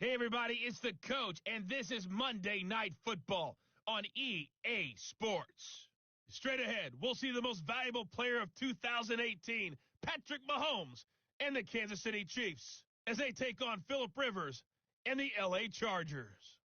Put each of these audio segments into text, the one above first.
Hey, everybody, it's the coach, and this is Monday Night Football on EA Sports. Straight ahead, we'll see the most valuable player of 2018, Patrick Mahomes, and the Kansas City Chiefs as they take on Phillip Rivers and the LA Chargers.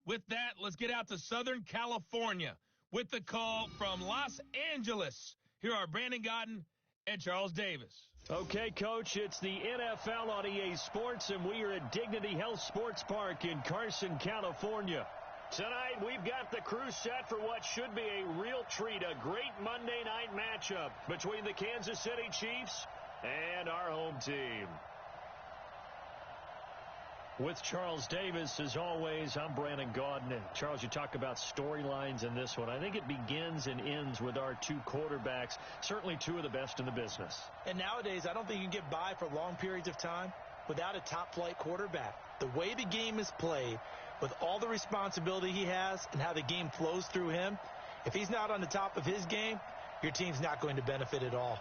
With that, let's get out to Southern California with the call from Los Angeles. Here are Brandon Godden and Charles Davis. Okay, Coach, it's the NFL on EA Sports, and we are at Dignity Health Sports Park in Carson, California. Tonight, we've got the crew set for what should be a real treat, a great Monday night matchup between the Kansas City Chiefs and our home team. With Charles Davis, as always, I'm Brandon Gaudin. And Charles, you talk about storylines in this one. I think it begins and ends with our two quarterbacks, certainly two of the best in the business. And nowadays, I don't think you can get by for long periods of time without a top-flight quarterback. The way the game is played, with all the responsibility he has and how the game flows through him, if he's not on the top of his game, your team's not going to benefit at all.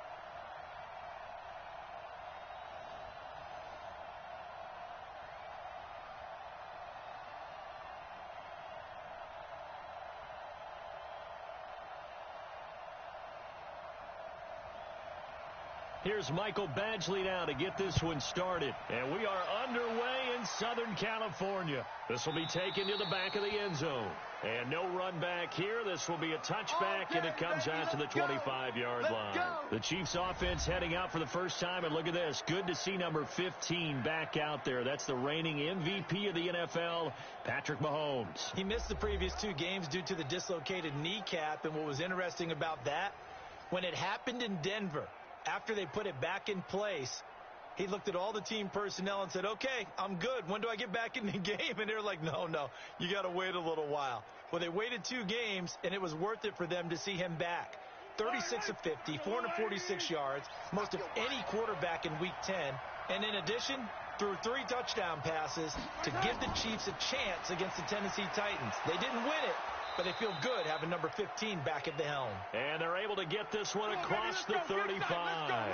Here's Michael Badgley now to get this one started. And we are underway in Southern California. This will be taken to the back of the end zone. And no run back here. This will be a touchback, and it comes out to the 25-yard line. The Chiefs offense heading out for the first time, and look at this. Good to see number 15 back out there. That's the reigning MVP of the NFL, Patrick Mahomes. He missed the previous two games due to the dislocated kneecap, and what was interesting about that, when it happened in Denver, after they put it back in place, he looked at all the team personnel and said, okay, I'm good. When do I get back in the game? And they're like, no, you got to wait a little while. Well, they waited 2 games, and it was worth it for them to see him back. 36 of 50, 446 yards, most of any quarterback in Week 10. And in addition, threw 3 touchdown passes to give the Chiefs a chance against the Tennessee Titans. They didn't win it, but they feel good having number 15 back at the helm. And they're able to get this one across the 35.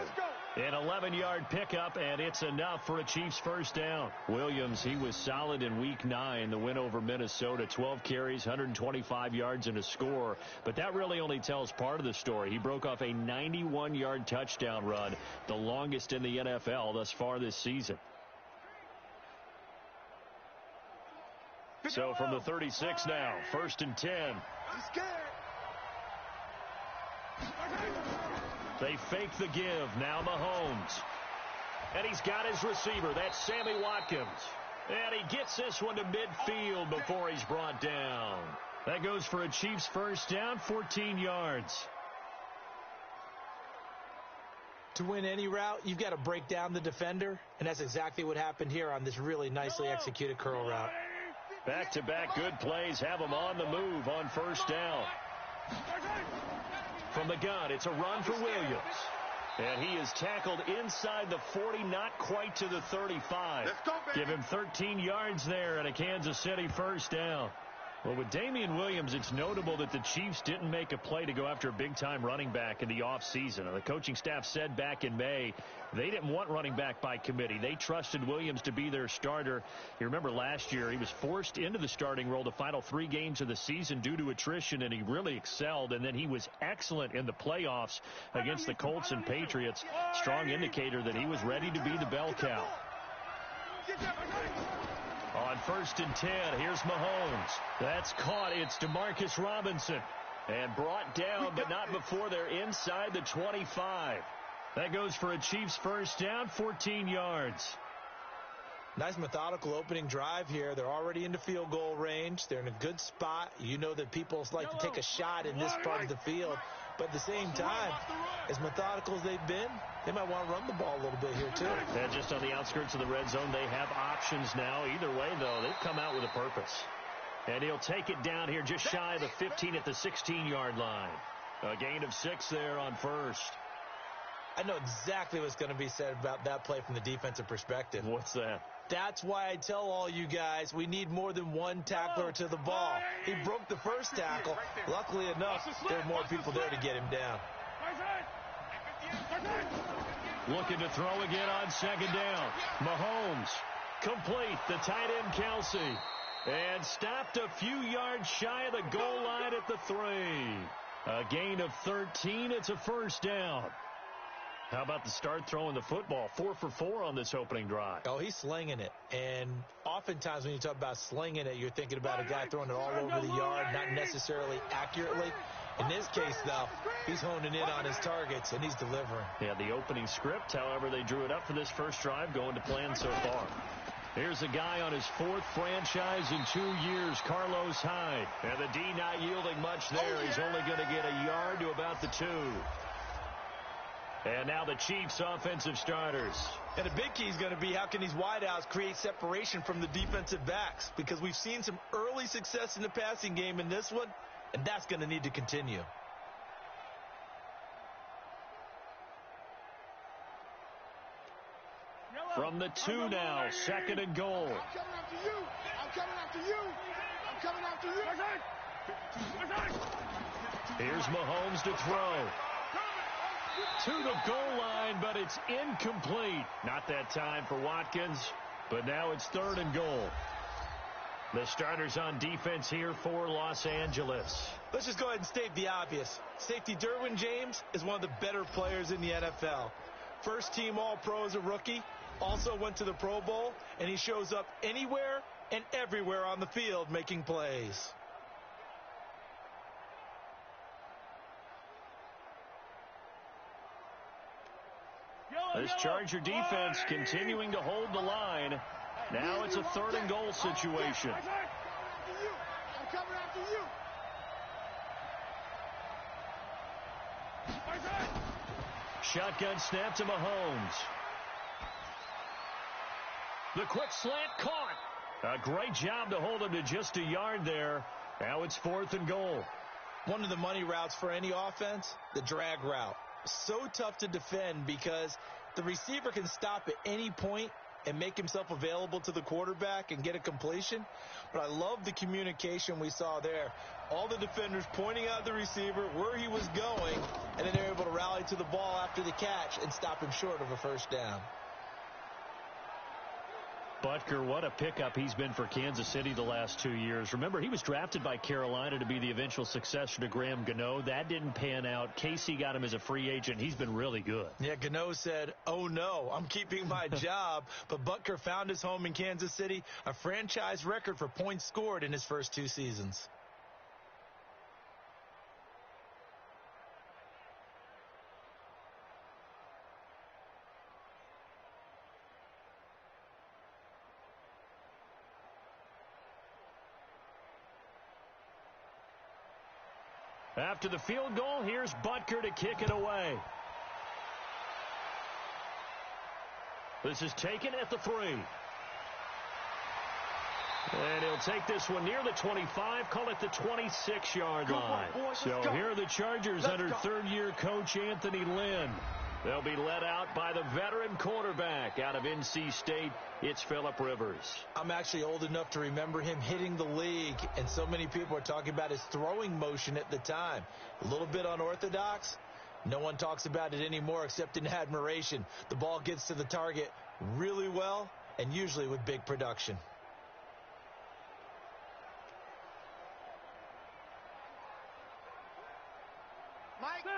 An 11-yard pickup, and it's enough for a Chiefs first down. Williams, he was solid in Week 9, the win over Minnesota. 12 carries, 125 yards, and a score. But that really only tells part of the story. He broke off a 91-yard touchdown run, the longest in the NFL thus far this season. So from the 36 now, 1st and 10. They fake the give. Now Mahomes. And he's got his receiver. That's Sammy Watkins. And he gets this one to midfield before he's brought down. That goes for a Chiefs first down, 14 yards. To win any route, you've got to break down the defender, and that's exactly what happened here on this really nicely executed curl route. Back-to-back good plays have him on the move on first down. From the gun, it's a run for Williams. And he is tackled inside the 40, not quite to the 35. Give him 13 yards there and a Kansas City first down. Well, with Damian Williams, it's notable that the Chiefs didn't make a play to go after a big-time running back in the offseason. The coaching staff said back in May they didn't want running back by committee. They trusted Williams to be their starter. You remember last year he was forced into the starting role the final 3 games of the season due to attrition, and he really excelled. And then he was excellent in the playoffs against the Colts and Patriots. Strong indicator that he was ready to be the bell cow. On 1st and 10, here's Mahomes. That's caught. It's DeMarcus Robinson. And brought down, but not before they're inside the 25. That goes for a Chiefs first down, 14 yards. Nice methodical opening drive here. They're already into field goal range. They're in a good spot. You know that people like to take a shot in this part of the field. But at the same time, as methodical as they've been, they might want to run the ball a little bit here, too. And just on the outskirts of the red zone, they have options now. Either way, though, they've come out with a purpose. And he'll take it down here just shy of the 15 at the 16-yard line. A gain of 6 there on first. I know exactly what's going to be said about that play from the defensive perspective. What's that? That's why I tell all you guys we need more than one tackler to the ball. He broke the first tackle. Luckily enough, there were more people there to get him down. Looking to throw again on 2nd down. Mahomes Complete, the tight end Kelsey. And stopped a few yards shy of the goal line at the 3. A gain of 13. It's a first down. How about the start throwing the football? 4 for 4 on this opening drive. Oh, he's slinging it. And oftentimes when you talk about slinging it, you're thinking about a guy throwing it all over the yard, not necessarily accurately. In this case, though, he's honing in on his targets, and he's delivering. Yeah, the opening script, however, they drew it up for this first drive, going to plan so far. Here's a guy on his 4th franchise in 2 years, Carlos Hyde. And the D not yielding much there. He's only going to get a yard to about the 2. And now the Chiefs' offensive starters. And the big key is going to be how can these wideouts create separation from the defensive backs? Because we've seen some early success in the passing game in this one, and that's going to need to continue. From the 2 now, 2nd and goal. I'm coming after you. I'm coming after you. I'm coming after you. Here's Mahomes to throw. To the goal line, but it's incomplete. Not that time for Watkins, but now it's 3rd and goal. The starters on defense here for Los Angeles. Let's just go ahead and state the obvious. Safety Derwin James is one of the better players in the NFL. First team All-Pro as a rookie, also went to the Pro Bowl, and he shows up anywhere and everywhere on the field making plays. This Charger defense continuing to hold the line. Now it's a 3rd and goal situation. I'm coming after you. Shotgun snap to Mahomes. The quick slant caught. A great job to hold him to just a yard there. Now it's 4th and goal. One of the money routes for any offense, the drag route. So tough to defend because the receiver can stop at any point and make himself available to the quarterback and get a completion. But I love the communication we saw there. All the defenders pointing out the receiver, where he was going, and then they're able to rally to the ball after the catch and stop him short of a first down. Butker, what a pickup he's been for Kansas City the last 2 years. Remember, he was drafted by Carolina to be the eventual successor to Graham Gano. That didn't pan out. Casey got him as a free agent. He's been really good. Yeah, Gano said, oh no, I'm keeping my job. But Butker found his home in Kansas City, a franchise record for points scored in his first 2 seasons. After the field goal, here's Butker to kick it away. This is taken at the 3. And he'll take this one near the 25, call it the 26-yard line. So here are the Chargers under 3rd-year coach Anthony Lynn. They'll be led out by the veteran quarterback out of NC State. It's Phillip Rivers. I'm actually old enough to remember him hitting the league, and so many people are talking about his throwing motion at the time. A little bit unorthodox. No one talks about it anymore except in admiration. The ball gets to the target really well and usually with big production.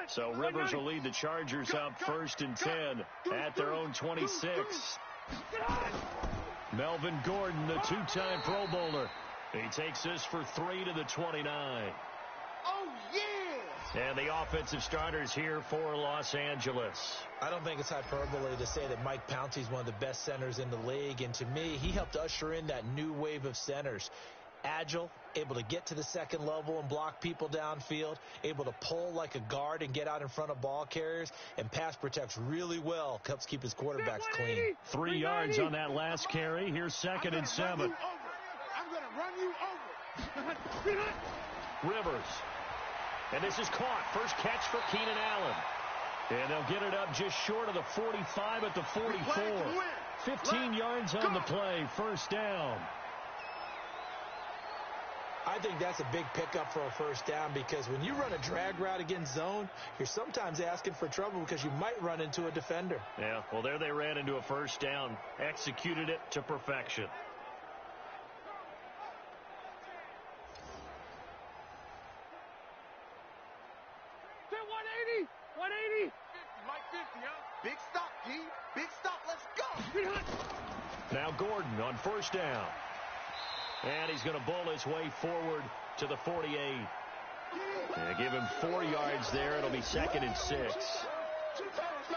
So Rivers will lead the Chargers up 1st and 10 at their own 26. Melvin Gordon, the 2-time Pro Bowler. He takes this for 3 to the 29. Oh, yeah! And the offensive starters here for Los Angeles. I don't think it's hyperbole to say that Mike Pouncey is one of the best centers in the league. And to me, he helped usher in that new wave of centers. Agile, able to get to the second level and block people downfield, able to pull like a guard and get out in front of ball carriers, and pass protects really well, helps keep his quarterbacks clean. 3 yards on that last carry. Here's 2nd and 7. I'm going to run you over. Rivers. And this is caught. First catch for Keenan Allen. And they'll get it up just short of the 45 at the 44. 15 yards on the play. First down. I think that's a big pickup for a first down because when you run a drag route against zone, you're sometimes asking for trouble because you might run into a defender. Yeah, well, there they ran into a first down, executed it to perfection. Big stop, G. Big stop. Let's go. Now Gordon on first down. And he's going to bowl his way forward to the 48. Yeah, give him 4 yards there. It'll be 2nd and 6.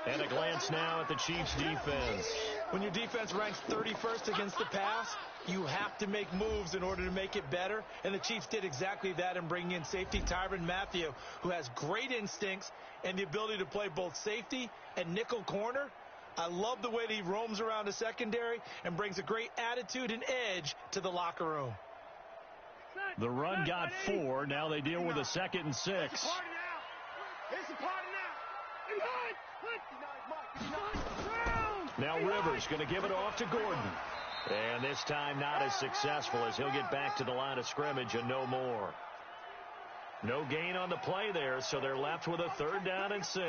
And a glance now at the Chiefs' defense. When your defense ranks 31st against the pass, you have to make moves in order to make it better. And the Chiefs did exactly that in bringing in safety Tyrann Mathieu, who has great instincts and the ability to play both safety and nickel corner. I love the way that he roams around the secondary and brings a great attitude and edge to the locker room. The run got 4. Now they deal with a 2nd and 6. Now Rivers going to give it off to Gordon. And this time not as successful as he'll get back to the line of scrimmage and no more. No gain on the play there, so they're left with a 3rd down and 6.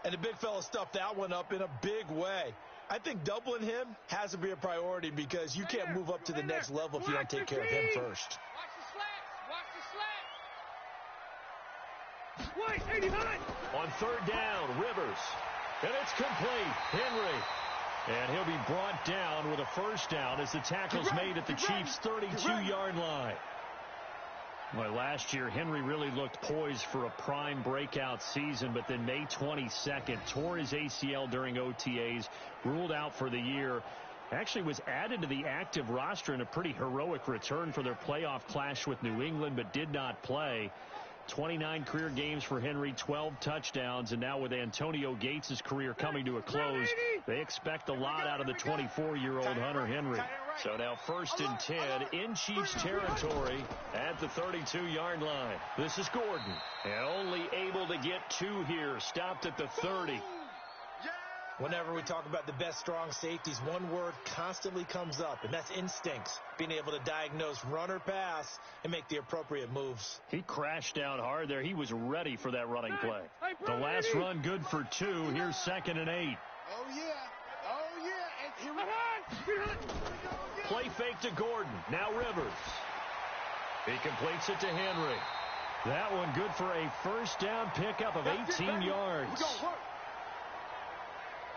And the big fella stuffed that one up in a big way. I think doubling him has to be a priority because you can't move up to the next level if you don't take care of him first. Watch the slats. On 3rd down, Rivers. And it's complete. Henry. And he'll be brought down with a first down as the tackle's made at the Chiefs' 32-yard line. Well, last year, Henry really looked poised for a prime breakout season, but then May 22nd, tore his ACL during OTAs, ruled out for the year. Actually was added to the active roster in a pretty heroic return for their playoff clash with New England, but did not play. 29 career games for Henry, 12 touchdowns, and now with Antonio Gates' career coming to a close, they expect a lot out of the 24-year-old Hunter Henry. So now 1st and 10 in Chiefs territory at the 32-yard line. This is Gordon, and only able to get 2 here, stopped at the 30. Whenever we talk about the best strong safeties, one word constantly comes up, and that's instincts. Being able to diagnose run or pass and make the appropriate moves. He crashed down hard there. He was ready for that running play. The last run good for 2. Here's 2nd and 8. Oh, yeah. Oh, yeah. And Play fake to Gordon. Now Rivers. He completes it to Henry. That one good for a first down pickup of 18 yards.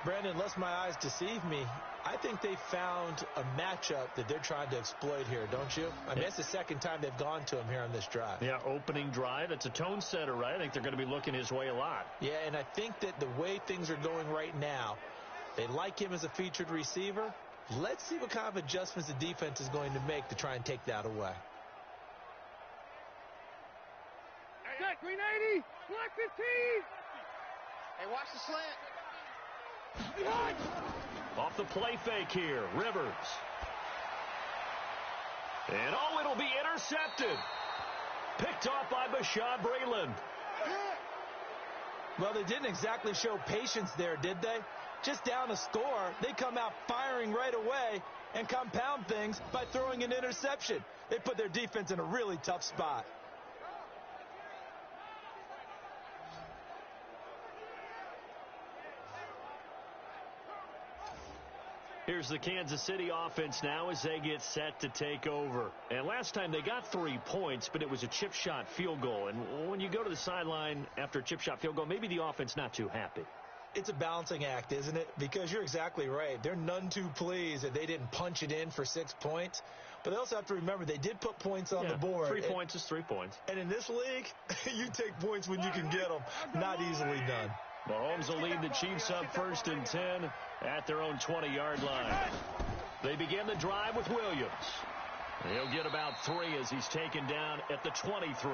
Brandon, unless my eyes deceive me, I think they found a matchup that they're trying to exploit here, don't you? I mean, that's the 2nd time they've gone to him here on this drive. Yeah, opening drive. It's a tone setter, right? I think they're going to be looking his way a lot. Yeah, and I think that the way things are going right now, they like him as a featured receiver. Let's see what kind of adjustments the defense is going to make to try and take that away. Hey, 380. Black 15. Hey, watch the slant. Off the play fake here, Rivers. And oh, it'll be intercepted. Picked off by Bashaud Breeland. Well, they didn't exactly show patience there, did they? Just down a score, they come out firing right away and compound things by throwing an interception. They put their defense in a really tough spot. Here's the Kansas City offense now as they get set to take over. And last time they got 3 points, but it was a chip shot field goal. And when you go to the sideline after a chip shot field goal, maybe the offense not too happy. It's a balancing act, isn't it? Because you're exactly right. They're none too pleased that they didn't punch it in for 6 points. But they also have to remember they did put points on the board. 3 points is 3 points. And in this league, you take points when you can get them. Not easily done. Mahomes will lead the Chiefs up 1st and 10 at their own 20-yard line. They begin the drive with Williams. He'll get about 3 as he's taken down at the 23.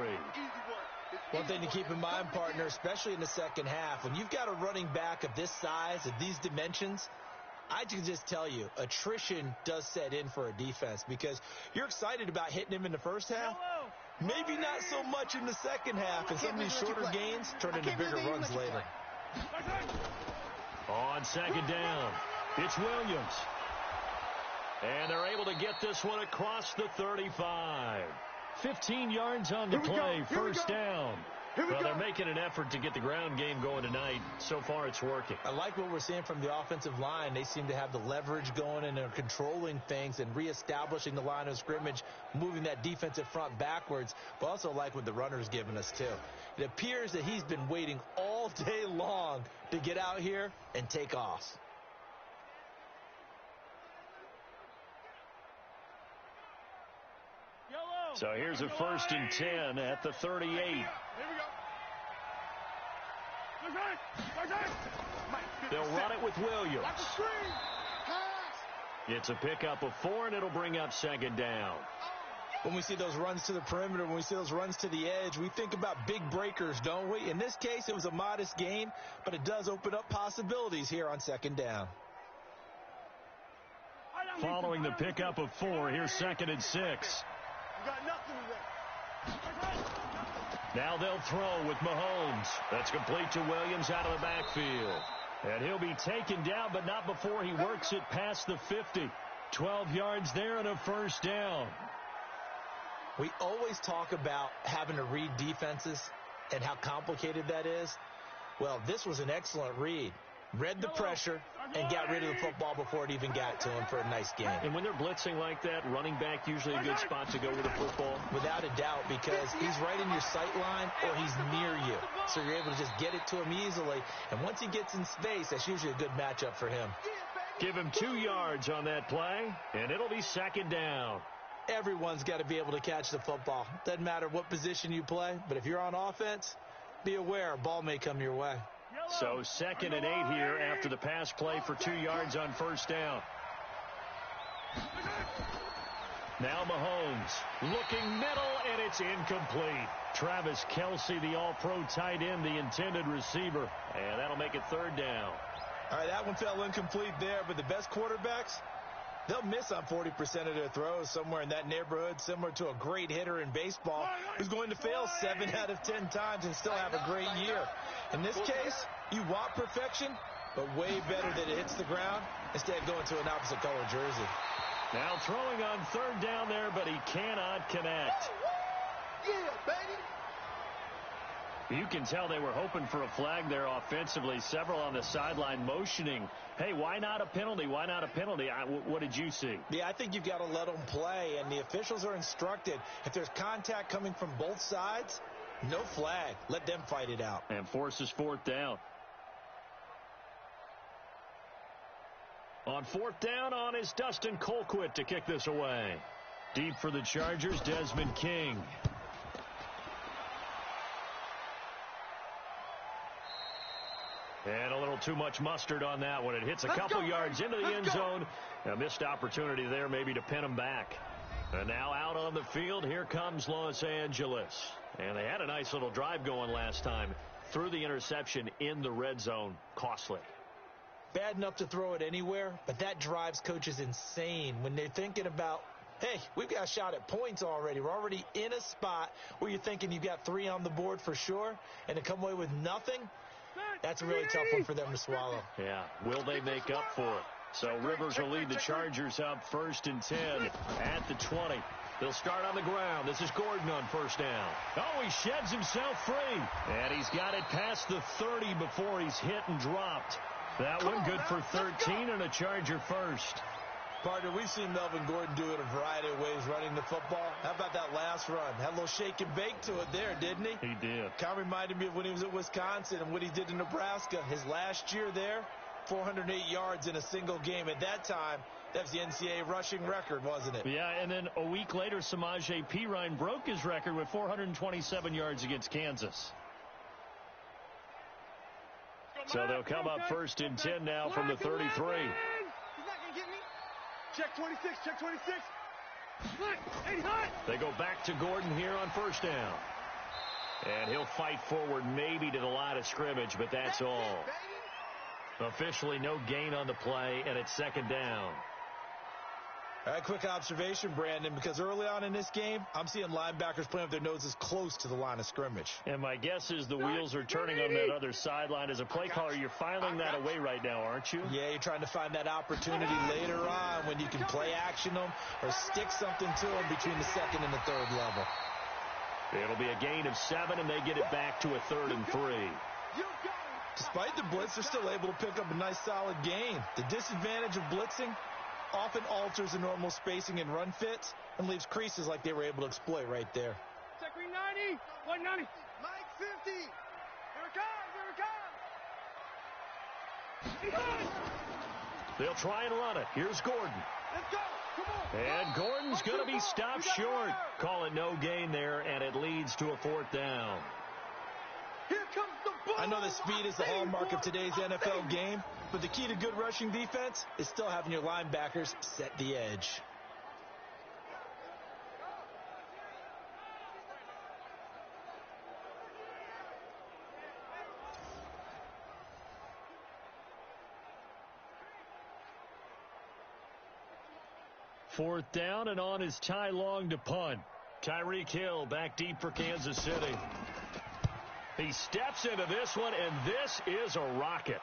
One thing to keep in mind, partner, especially in the second half, when you've got a running back of this size, of these dimensions, I can just tell you, attrition does set in for a defense because you're excited about hitting him in the first half. Maybe not so much in the second half, and some of these shorter gains turn into bigger runs later. On 2nd down, it's Williams. And they're able to get this one across the 35. 15 yards on the play, first down. Well, they're making an effort to get the ground game going tonight. So far, it's working. I like what we're seeing from the offensive line. They seem to have the leverage going, and they're controlling things and reestablishing the line of scrimmage, moving that defensive front backwards. But also like what the runner's giving us, too. It appears that he's been waiting all day long to get out here and take off. So here's a 1st and 10 at the 38. Here we go. They'll run it with Williams. Watch the screen. Pass. It's a pickup of 4, and it'll bring up 2nd down. When we see those runs to the perimeter, when we see those runs to the edge, we think about big breakers, don't we? In this case, it was a modest gain, but it does open up possibilities here on 2nd down. Following the pickup of 4, here's 2nd and 6. You got nothing today. Now they'll throw with Mahomes. That's complete to Williams out of the backfield. And he'll be taken down, but not before he works it past the 50. 12 yards there and a 1st down. We always talk about having to read defenses and how complicated that is. Well, this was an excellent read. Read the pressure and got rid of the football before it even got to him for a nice game. And when they're blitzing like that, running back usually a good spot to go with the football? Without a doubt, because he's right in your sight line or he's near you. So you're able to just get it to him easily. And once he gets in space, that's usually a good matchup for him. Give him 2 yards on that play, and it'll be 2nd down. Everyone's got to be able to catch the football. Doesn't matter what position you play, but if you're on offense, be aware a ball may come your way. So 2nd and 8 here after the pass play for 2 yards on 1st down. Now Mahomes looking middle, and it's incomplete. Travis Kelce, the all-pro tight end, the intended receiver. And that'll make it 3rd down. All right, that one fell incomplete there, but the best quarterbacks, they'll miss on 40% of their throws, somewhere in that neighborhood, similar to a great hitter in baseball who's going to fail 7 out of 10 times and still have a great year. In this case, you want perfection, but way better that it hits the ground instead of going to an opposite color jersey. Now throwing on 3rd down there, but he cannot connect. Yeah, baby. You can tell they were hoping for a flag there offensively. Several on the sideline motioning, hey, why not a penalty? Why not a penalty? What did you see? Yeah, I think you've got to let them play, and the officials are instructed. If there's contact coming from both sides, no flag. Let them fight it out. And forces 4th down. On 4th down on is Dustin Colquitt to kick this away. Deep for the Chargers, Desmond King. And a little too much mustard on that one. It hits a couple yards into the end zone. A missed opportunity there maybe to pin him back. And now out on the field, here comes Los Angeles. And they had a nice little drive going last time. Threw the interception in the red zone. Costly. Bad enough to throw it anywhere, but that drives coaches insane when they're thinking about, hey, we've got a shot at points already. We're already in a spot where you're thinking you've got 3 on the board for sure, and to come away with nothing, that's a really tough one for them to swallow. Yeah, will they make up for it? So Rivers will lead the Chargers up 1st and 10 at the 20. They'll start on the ground. This is Gordon on 1st down. Oh, he sheds himself free. And he's got it past the 30 before he's hit and dropped. That one good for 13 and a Charger first. Partner, we've seen Melvin Gordon do it a variety of ways running the football. How about that last run? Had a little shake and bake to it there, didn't he? He did. Kind of reminded me of when he was at Wisconsin and what he did in Nebraska. His last year there, 408 yards in a single game. At that time, that was the NCAA rushing record, wasn't it? Yeah, and then a week later, Samaje Perine broke his record with 427 yards against Kansas. So they'll come up 1st and 10 now from the 33. He's not going to get me. Check 26, check 26. They go back to Gordon here on 1st down. And he'll fight forward maybe to the line of scrimmage, but that's all. Officially no gain on the play, and it's 2nd down. All right, quick observation, Brandon, because early on in this game, I'm seeing linebackers playing with their noses close to the line of scrimmage. And my guess is the wheels are turning on that other sideline. As a play caller, you're filing that away right now, aren't you? Yeah, you're trying to find that opportunity later on when you can play action them or stick something to them between the second and the third level. It'll be a gain of 7, and they get it back to a 3rd and 3. Despite the blitz, they're still able to pick up a nice, solid gain. The disadvantage of blitzing often alters the normal spacing and run fits and leaves creases like they were able to exploit right there. Check 90, 190. Mike 50. Here it comes. They'll try and run it. Here's Gordon. Let's go. Come on. And Gordon's going to be stopped short. Call it no gain there, and it leads to a 4th down. Here comes the ball. I know that speed is the hallmark of today's NFL game, but the key to good rushing defense is still having your linebackers set the edge. Fourth down, and on is Ty Long to punt. Tyreek Hill back deep for Kansas City. He steps into this one, and this is a rocket.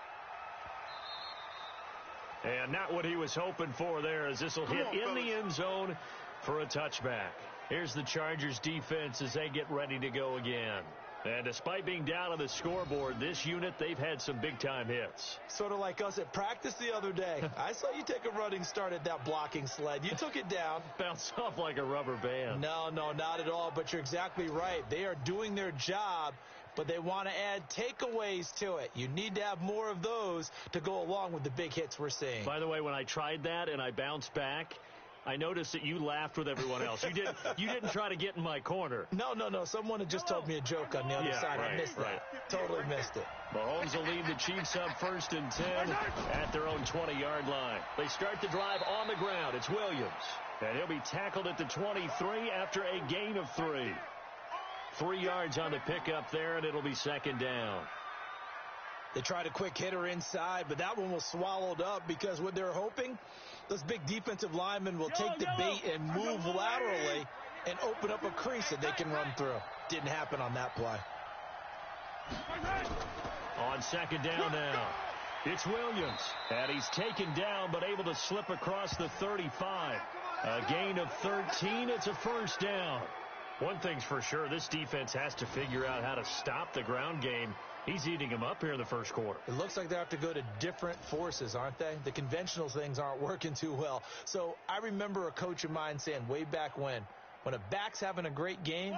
And not what he was hoping for there, as this will hit in the end zone for a touchback. Here's the Chargers defense as they get ready to go again. And despite being down on the scoreboard, this unit, they've had some big-time hits. Sort of like us at practice the other day. I saw you take a running start at that blocking sled. You took it down. Bounced off like a rubber band. No, not at all, but you're exactly right. They are doing their job, but they want to add takeaways to it. You need to have more of those to go along with the big hits we're seeing. By the way, when I tried that and I bounced back, I noticed that you laughed with everyone else. You didn't try to get in my corner. No. Someone had just told me a joke on the other side. I missed that. Totally missed it. Mahomes will lead the Chiefs up 1st and 10 at their own 20-yard line. They start the drive on the ground. It's Williams. And he'll be tackled at the 23 after a gain of 3. 3 yards on the pickup there, and it'll be 2nd down. They tried a quick hitter inside, but that one was swallowed up because what they're hoping, those big defensive linemen will take the bait and move laterally and open up a crease that they can run through. Didn't happen on that play. On 2nd down now, it's Williams. And he's taken down but able to slip across the 35. A gain of 13. It's a 1st down. One thing's for sure, this defense has to figure out how to stop the ground game. He's eating him up here in the 1st quarter. It looks like they have to go to different forces, aren't they? The conventional things aren't working too well. So I remember a coach of mine saying way back when a back's having a great game,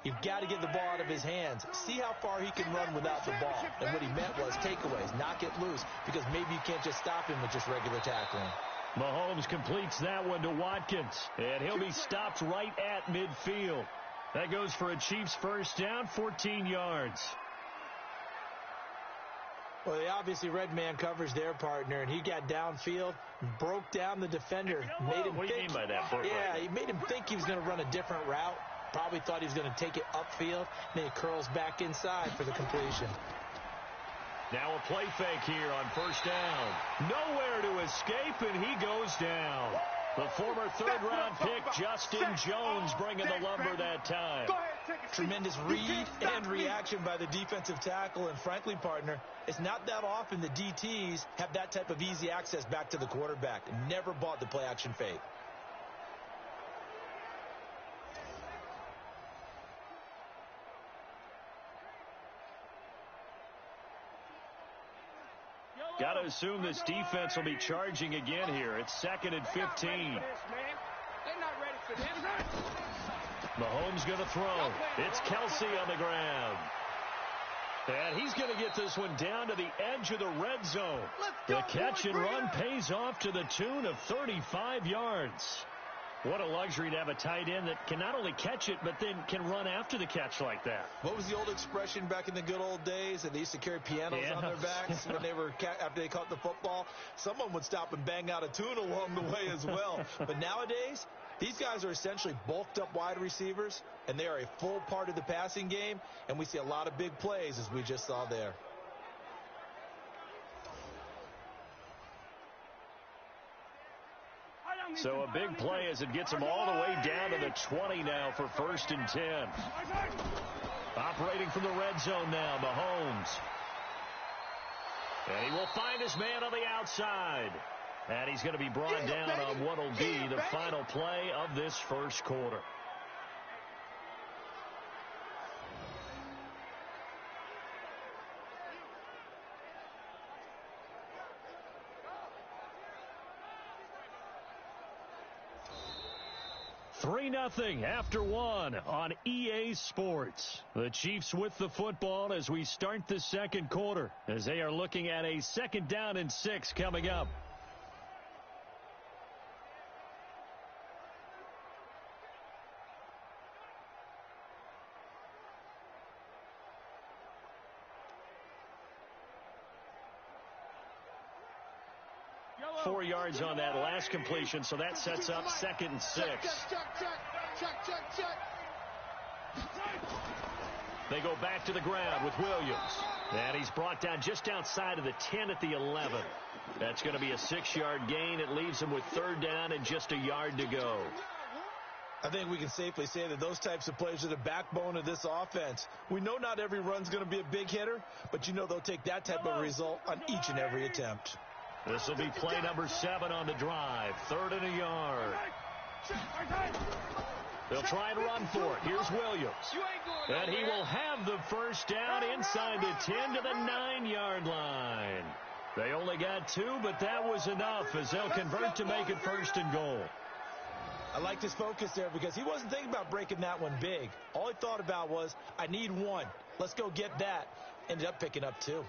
you've got to get the ball out of his hands. See how far he can run without the ball. And what he meant was takeaways, knock it loose, because maybe you can't just stop him with just regular tackling. Mahomes completes that one to Watkins, and he'll be stopped right at midfield. That goes for a Chiefs 1st down, 14 yards. Well, they obviously red man covers their partner, and he got downfield, broke down the defender, made him What do you mean by that, Brooke? Yeah, he made him think he was going to run a different route. Probably thought he was going to take it upfield, and then he curls back inside for the completion. Now a play fake here on 1st down. Nowhere to escape, and he goes down. The former 3rd-round pick, Justin Jones, bringing the lumber that time. Tremendous read and reaction by the defensive tackle, and frankly, partner, it's not that often the DTs have that type of easy access back to the quarterback. Never bought the play-action fake. Got to assume this defense will be charging again here. It's 2nd and 15. Mahomes going to throw. It's Kelsey on the ground. And he's going to get this one down to the edge of the red zone. The catch and run pays off to the tune of 35 yards. What a luxury to have a tight end that can not only catch it, but then can run after the catch like that. What was the old expression back in the good old days? And they used to carry pianos on their backs when they were after they caught the football. Someone would stop and bang out a tune along the way as well. But nowadays, these guys are essentially bulked up wide receivers, and they are a full part of the passing game. And we see a lot of big plays, as we just saw there. So a big play as it gets him all the way down to the 20 now for 1st and 10. Operating from the red zone now, Mahomes. And he will find his man on the outside. And he's going to be brought down on what will be the final play of this first quarter. Nothing after one on EA Sports. The Chiefs with the football as we start the second quarter, as they are looking at a 2nd down and 6 coming up. Yellow. 4 yards on that last completion, so that sets up 2nd and 6. Check. They go back to the ground with Williams. And he's brought down just outside of the 10 at the 11. That's going to be a 6-yard gain. It leaves him with 3rd down and just a yard to go. I think we can safely say that those types of plays are the backbone of this offense. We know not every run's going to be a big hitter, but you know they'll take that type of result on each and every attempt. This will be play number 7 on the drive. 3rd and a yard. They'll try and run for it. Here's Williams. And he will have the 1st down inside the 10 to the 9-yard line. They only got 2, but that was enough as they'll convert to make it 1st and goal. I liked his focus there because he wasn't thinking about breaking that one big. All he thought about was, I need 1. Let's go get that. Ended up picking up 2.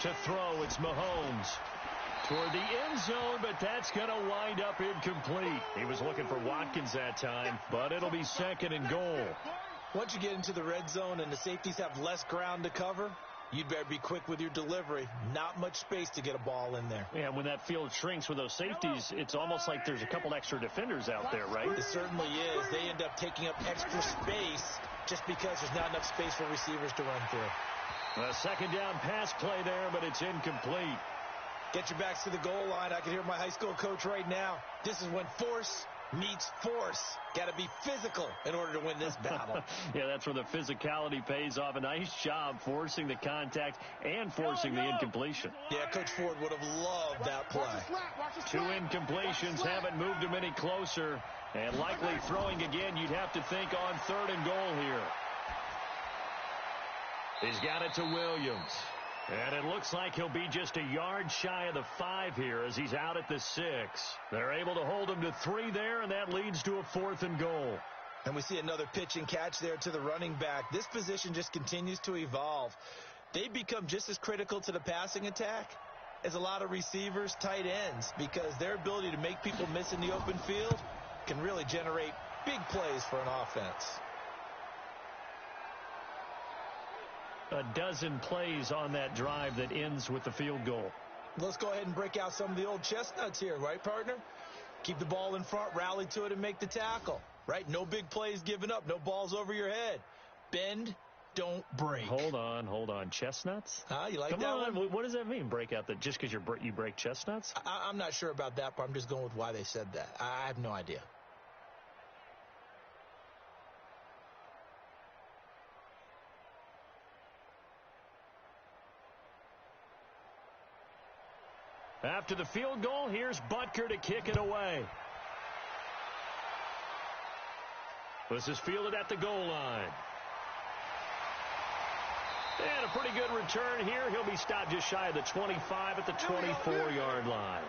To throw, it's Mahomes toward the end zone, but that's going to wind up incomplete. He was looking for Watkins that time, but it'll be 2nd and goal. Once you get into the red zone and the safeties have less ground to cover, you'd better be quick with your delivery. Not much space to get a ball in there. Yeah, when that field shrinks with those safeties, it's almost like there's a couple extra defenders out there, right? It certainly is. They end up taking up extra space just because there's not enough space for receivers to run through. A 2nd down pass play there, but it's incomplete. Get your backs to the goal line. I can hear my high school coach right now. This is when force meets force. Got to be physical in order to win this battle. Yeah, that's where the physicality pays off. A nice job forcing the contact and forcing the incompletion. Yeah, Coach Ford would have loved that play. 2 incompletions haven't moved him any closer. And likely throwing again, you'd have to think on 3rd and goal here. He's got it to Williams. And it looks like he'll be just a yard shy of the 5 here as he's out at the 6. They're able to hold him to 3 there, and that leads to a 4th and goal. And we see another pitch and catch there to the running back. This position just continues to evolve. They become just as critical to the passing attack as a lot of receivers, tight ends, because their ability to make people miss in the open field can really generate big plays for an offense. A dozen plays on that drive that ends with the field goal. Let's go ahead and break out some of the old chestnuts here, right, partner? Keep the ball in front, rally to it, and make the tackle, right? No big plays given up, no balls over your head. Bend, don't break. Hold on. Chestnuts? You like Come that on. one? What does that mean, break out? That just because you break chestnuts? I'm not sure about that, but I'm just going with why they said that. I have no idea. After the field goal, here's Butker to kick it away. This is fielded at the goal line. And a pretty good return here. He'll be stopped just shy of the 25 at the 24-yard line.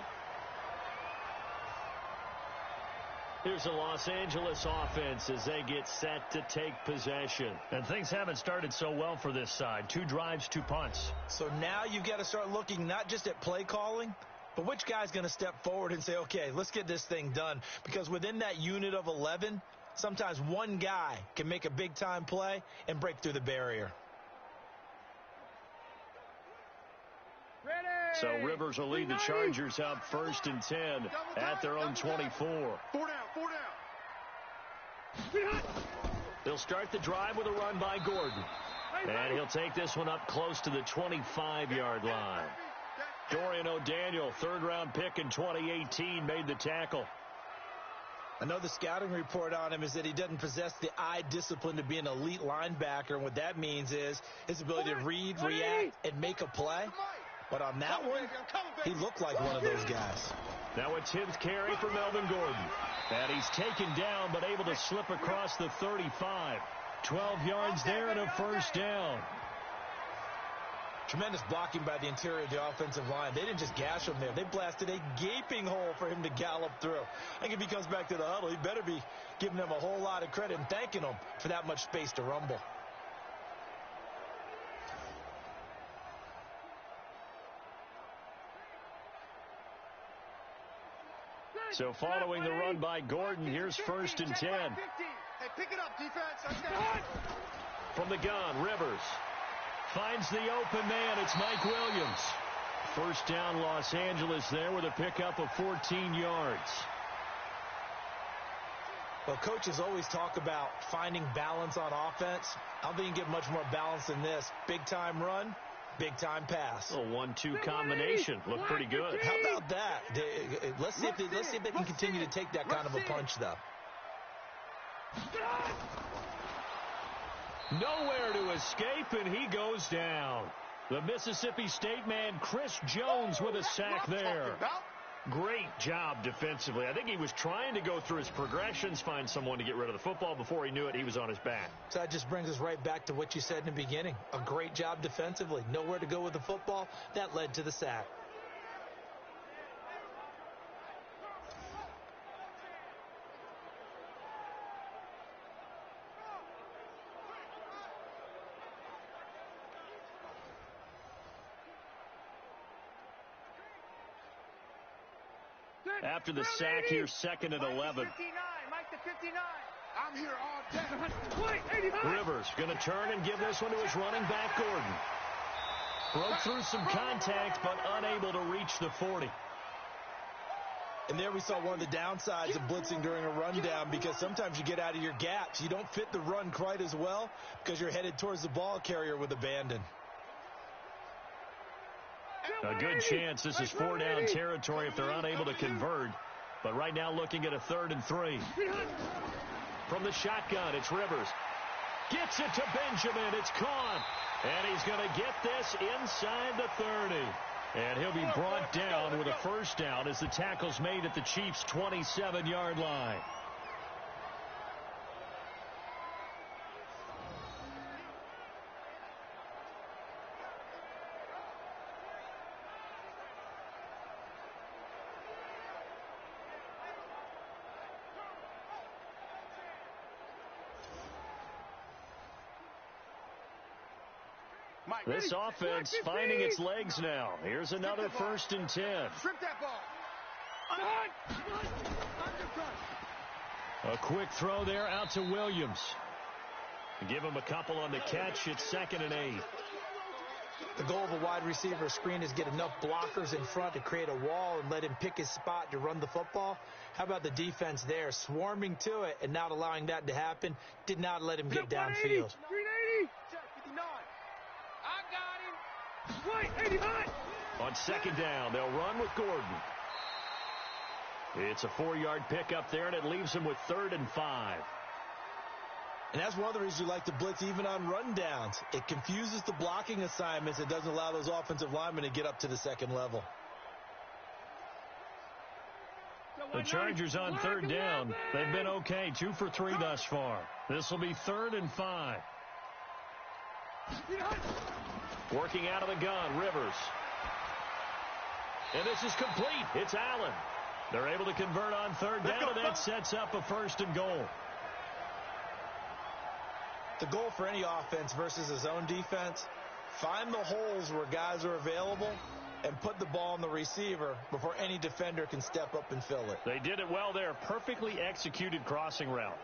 Here's the Los Angeles offense as they get set to take possession. And things haven't started so well for this side. 2 drives, 2 punts. So now you've got to start looking not just at play calling, but which guy's going to step forward and say, okay, let's get this thing done. Because within that unit of 11, sometimes one guy can make a big-time play and break through the barrier. Ready! So Rivers will lead the Chargers up 1st and 10 at their own 24. 4 down, 4 down. They'll start the drive with a run by Gordon. And he'll take this one up close to the 25-yard line. Dorian O'Daniel, third-round pick in 2018, made the tackle. I know the scouting report on him is that he doesn't possess the eye discipline to be an elite linebacker. And what that means is his ability to read, react, and make a play. But on that one, he looked like one of those guys. Now a 10th carry for Melvin Gordon. And he's taken down but able to slip across the 35. 12 yards there and a first down. Tremendous blocking by the interior of the offensive line. They didn't just gash him there. They blasted a gaping hole for him to gallop through. I think if he comes back to the huddle, he better be giving them a whole lot of credit and thanking them for that much space to rumble. So following the run by Gordon, here's 1st and 10. Hey, pick it up, defense. From the gun, Rivers finds the open man. It's Mike Williams. First down, Los Angeles there with a pickup of 14 yards. Well, coaches always talk about finding balance on offense. I don't think you can get much more balance than this. Big-time run, big-time pass. A 1-2 combination. Looked pretty good. How about that? Let's see if they can continue to take that kind of a punch, though. Nowhere to escape, and he goes down. The Mississippi State man, Chris Jones, with a sack there. Great job defensively. I think he was trying to go through his progressions, find someone to get rid of the football. Before he knew it, he was on his back. So that just brings us right back to what you said in the beginning. A great job defensively. Nowhere to go with the football. That led to the sack. After the sack, here's 2nd and 11. Mike the 59. I'm here all day. Rivers going to turn and give this one to his running back, Gordon. Broke through some contact, but unable to reach the 40. And there we saw one of the downsides of blitzing during a rundown, because sometimes you get out of your gaps. You don't fit the run quite as well because you're headed towards the ball carrier with abandon. A good chance this is 4-down territory if they're unable to convert. But right now looking at a 3rd and 3. From the shotgun, it's Rivers. Gets it to Benjamin. It's caught. And he's going to get this inside the 30. And he'll be brought down with a first down as the tackle's made at the Chiefs' 27-yard line. This offense finding its legs now. Here's another 1st and 10. Strip that ball. A quick throw there out to Williams. Give him a couple on the catch. It's 2nd and 8. The goal of a wide receiver screen is get enough blockers in front to create a wall and let him pick his spot to run the football. How about the defense there, swarming to it and not allowing that to happen? Did not let him get downfield. 380. Check 59. I got him. 89. On 2nd down, they'll run with Gordon. It's a 4-yard pickup there, and it leaves him with 3rd and 5. And that's one of the reasons you like to blitz even on rundowns. It confuses the blocking assignments. It doesn't allow those offensive linemen to get up to the 2nd level. The Chargers on 3rd down. They've been okay, 2 for 3 thus far. This will be 3rd and 5. Working out of the gun, Rivers. And this is complete. It's Allen. They're able to convert on 3rd down, and that sets up a 1st and goal. The goal for any offense versus his own defense, find the holes where guys are available and put the ball on the receiver before any defender can step up and fill it. They did it well there. Perfectly executed crossing route.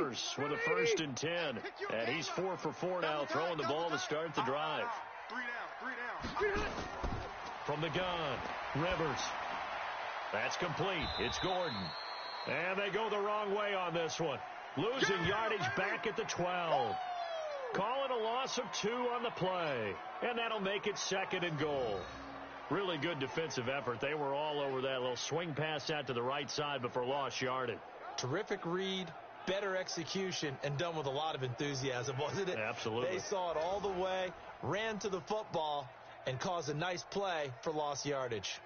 Rivers with a 1st and 10. And he's 4 for 4 now, throwing the ball to start the drive. 3 down. From the gun, Rivers. That's complete. It's Gordon. And they go the wrong way on this one. Losing yardage back at the 12. Calling a loss of 2 on the play. And that'll make it 2nd and goal. Really good defensive effort. They were all over that little swing pass out to the right side before lost yardage. Terrific read, better execution, and done with a lot of enthusiasm, wasn't it? Absolutely. They saw it all the way, ran to the football, and caused a nice play for lost yardage.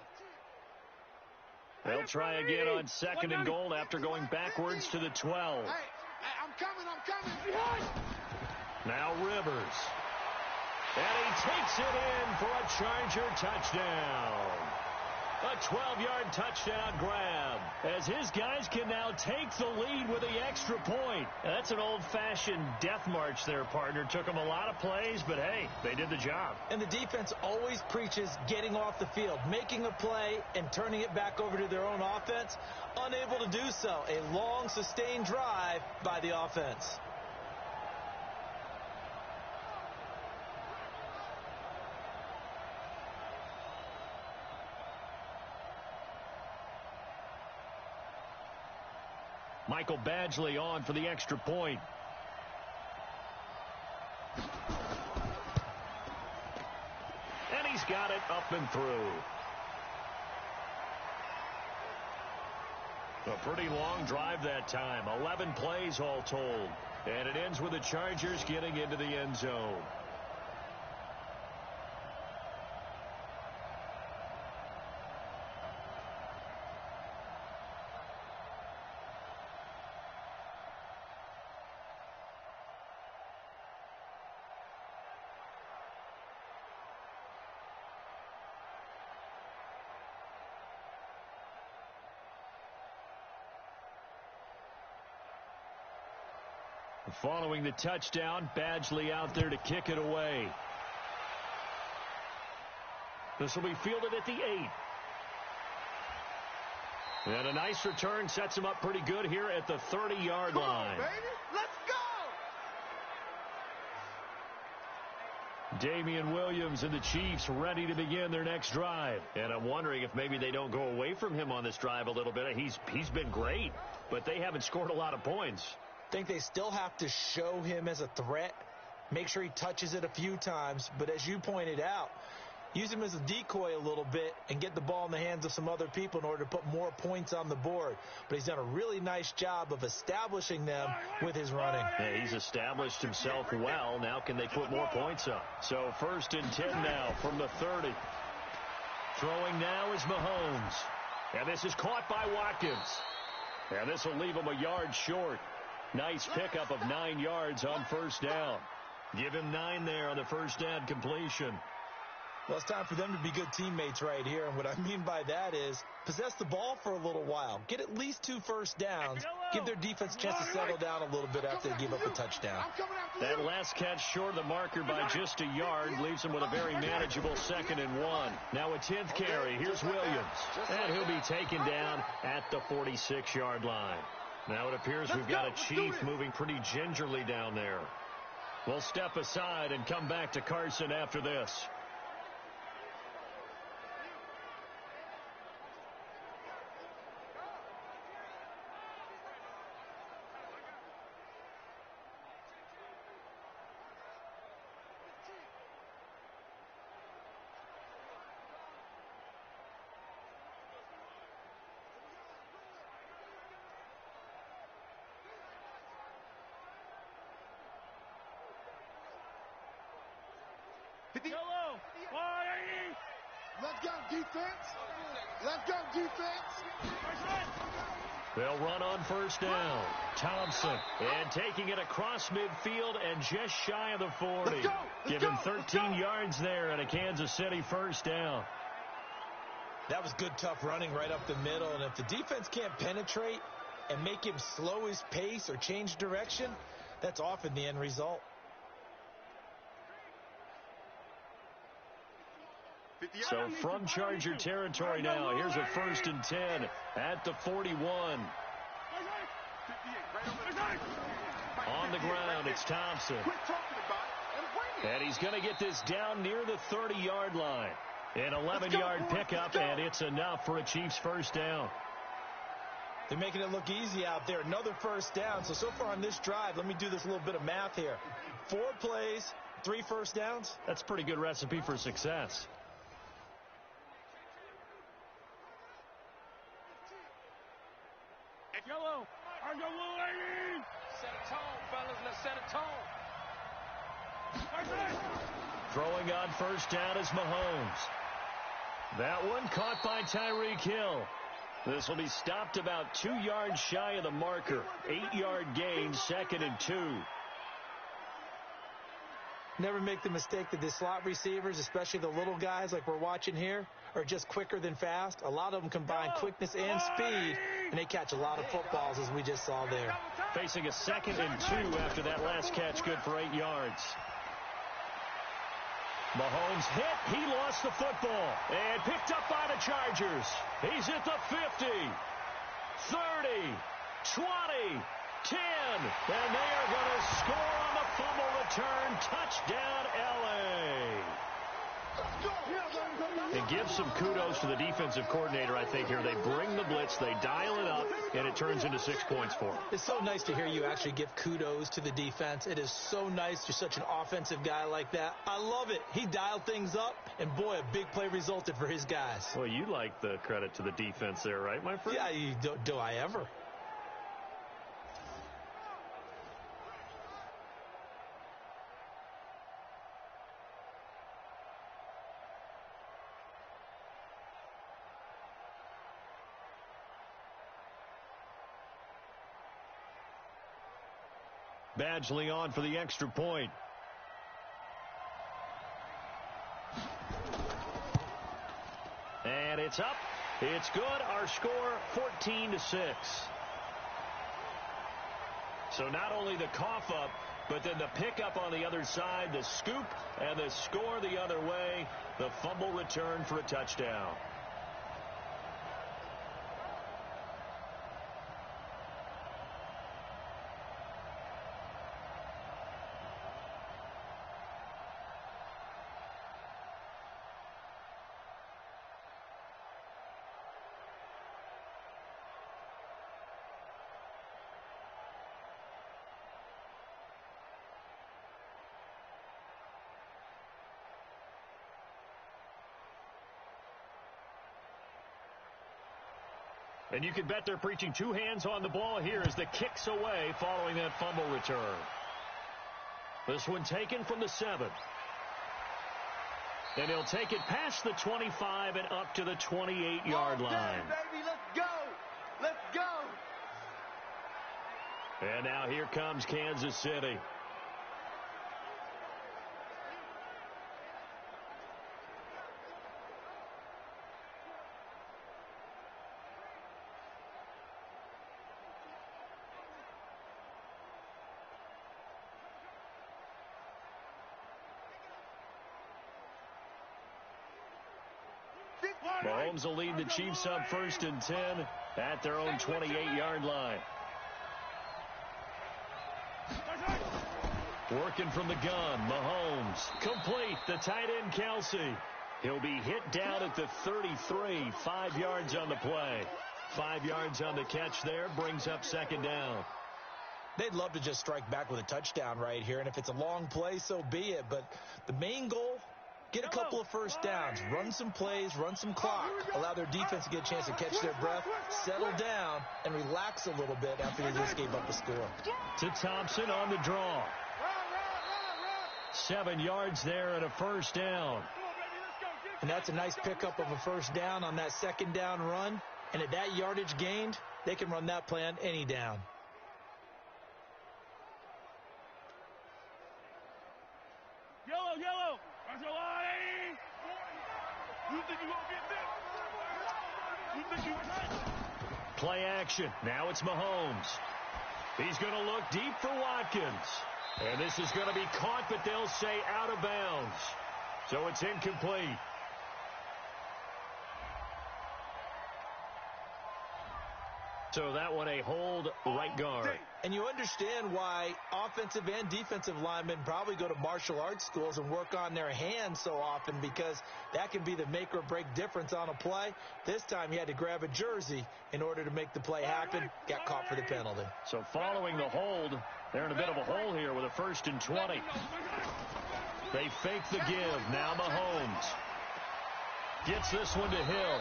They'll try again on 2nd and goal after going backwards to the 12. Hey, I'm coming. Now Rivers. And he takes it in for a Charger touchdown. A 12-yard touchdown grab as his guys can now take the lead with the extra point. That's an old-fashioned death march there, partner. Took them a lot of plays, but hey, they did the job. And the defense always preaches getting off the field, making a play and turning it back over to their own offense. Unable to do so. A long, sustained drive by the offense. Michael Badgley on for the extra point. And he's got it up and through. A pretty long drive that time. 11 plays all told. And it ends with the Chargers getting into the end zone. Following the touchdown, Badgley out there to kick it away. This will be fielded at the 8. And a nice return sets him up pretty good here at the 30-yard line. Baby, let's go! Damian Williams and the Chiefs ready to begin their next drive. And I'm wondering if maybe they don't go away from him on this drive a little bit. He's been great, but they haven't scored a lot of points. I think they still have to show him as a threat, make sure he touches it a few times, but as you pointed out, use him as a decoy a little bit and get the ball in the hands of some other people in order to put more points on the board. But he's done a really nice job of establishing them with his running. Yeah, he's established himself well. Now can they put more points up? So 1st and 10 now from the 30. Throwing now is Mahomes. And this is caught by Watkins. And this will leave him a yard short. Nice pickup of 9 yards on 1st down. Give him 9 there on the 1st down completion. Well, it's time for them to be good teammates right here. And what I mean by that is possess the ball for a little while. Get at least 2 first downs. Give their defense a chance to settle down a little bit after they give up a touchdown. That last catch short of the marker by just a yard leaves him with a very manageable 2nd and 1. Now a 10th carry. Here's Williams. And he'll be taken down at the 46-yard line. Now it appears we've got a Chief moving pretty gingerly down there. We'll step aside and come back to Carson after this. Yellow. Let's go, defense. Let's go, defense. They'll run on 1st down. Thompson. And taking it across midfield and just shy of the 40. Give him 13 yards there and a Kansas City 1st down. That was good, tough running right up the middle. And if the defense can't penetrate and make him slow his pace or change direction, that's often the end result. So from Charger territory now, here's a 1st and 10 at the 41. ground. It's Thompson. And he's going to get this down near the 30-yard line. An 11-yard pickup, and it's enough for a Chiefs first down. They're making it look easy out there. Another first down. So far on this drive, let me do this little bit of math here. 4 plays, 3 first downs. That's a pretty good recipe for success. Yellow. Set a tone, fellas. Let's set a tone. Throwing on first down is Mahomes. That one caught by Tyreek Hill. This will be stopped about 2 yards shy of the marker. 8-yard gain, 2nd and 2. Never make the mistake that the slot receivers, especially the little guys like we're watching here, are just quicker than fast. A lot of them combine quickness and speed, and they catch a lot of footballs, as we just saw there. Facing a 2nd and 2 after that last catch, good for 8 yards. Mahomes hit. He lost the football. And picked up by the Chargers. He's at the 50, 30, 20, 10. And they are going to score on the fumble return. Touchdown, L.A. And give some kudos to the defensive coordinator, I think, here. They bring the blitz, they dial it up, and it turns into 6 points for them. It's so nice to hear you actually give kudos to the defense. It is so nice. You're such an offensive guy like that. I love it. He dialed things up, and boy, a big play resulted for his guys. Well, you like the credit to the defense there, right, my friend? Yeah, do I ever? Badgley on for the extra point. And it's up. It's good. Our score, 14-6. So not only the cough up, but then the pickup on the other side, the scoop, and the score the other way. The fumble return for a touchdown. And you can bet they're preaching 2 hands on the ball here as the kick's away following that fumble return. This one taken from the 7. And he'll take it past the 25 and up to the 28-yard line. Baby, let's go. Let's go. And now here comes Kansas City. Mahomes will lead the Chiefs up 1st and 10 at their own 28-yard line. Working from the gun, Mahomes. Complete, the tight end, Kelsey. He'll be hit down at the 33, 5 yards on the play. 5 yards on the catch there, brings up 2nd down. They'd love to just strike back with a touchdown right here, and if it's a long play, so be it. But the main goal, get a couple of first downs, run some plays, run some clock, allow their defense to get a chance to catch their breath, settle down, and relax a little bit after they just gave up a score. To Thompson on the draw. 7 yards there and a first down. And that's a nice pickup of a first down on that 2nd down run. And at that yardage gained, they can run that play on any down. Yellow. That's your line. You think you won't get this? You think you can? Play action. Now it's Mahomes. He's going to look deep for Watkins. And this is going to be caught, but they'll say out of bounds. So it's incomplete. So that one a hold right guard. And you understand why offensive and defensive linemen probably go to martial arts schools and work on their hands so often, because that can be the make or break difference on a play. This time he had to grab a jersey in order to make the play happen. Got caught for the penalty. So following the hold, they're in a bit of a hole here with a 1st and 20. They fake the give. Now Mahomes gets this one to Hill.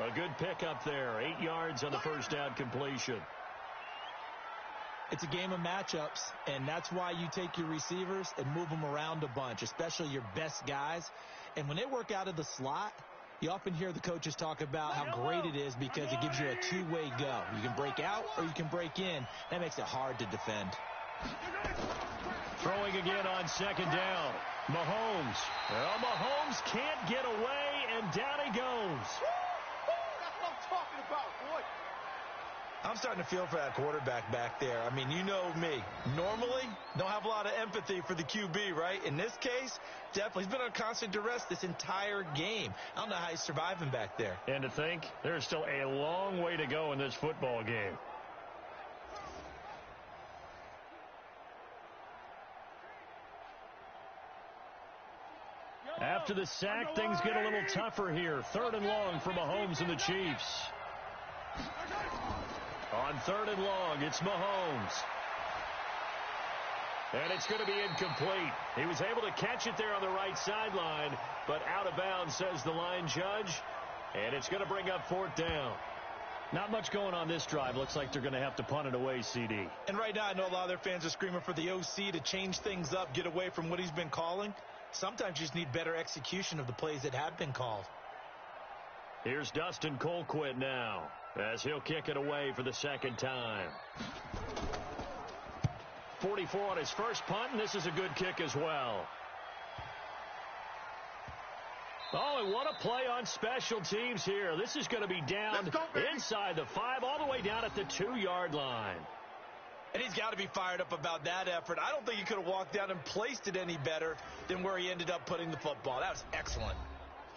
A good pickup there. 8 yards on the first down completion. It's a game of matchups, and that's why you take your receivers and move them around a bunch, especially your best guys. And when they work out of the slot, you often hear the coaches talk about how great it is because it gives you a two-way go. You can break out or you can break in. That makes it hard to defend. Throwing again on 2nd down. Mahomes. Well, Mahomes can't get away, and down he goes. Talking about, boy. I'm starting to feel for that quarterback back there. I mean, you know me. Normally, don't have a lot of empathy for the QB, right? In this case, definitely. He's been on constant duress this entire game. I don't know how he's surviving back there. And to think, there's still a long way to go in this football game. After the sack, things get a little tougher here. 3rd and long for Mahomes and the Chiefs. On 3rd and long, it's Mahomes. And it's going to be incomplete. He was able to catch it there on the right sideline, but out of bounds, says the line judge. And it's going to bring up 4th down. Not much going on this drive. Looks like they're going to have to punt it away, CD. And right now, I know a lot of their fans are screaming for the OC to change things up, get away from what he's been calling. Sometimes you just need better execution of the plays that have been called. Here's Dustin Colquitt now, as he'll kick it away for the 2nd time. 44 on his first punt, and this is a good kick as well. Oh, and what a play on special teams here. This is going to be down inside the 5, all the way down at the 2-yard line. And he's got to be fired up about that effort. I don't think he could have walked down and placed it any better than where he ended up putting the football. That was excellent.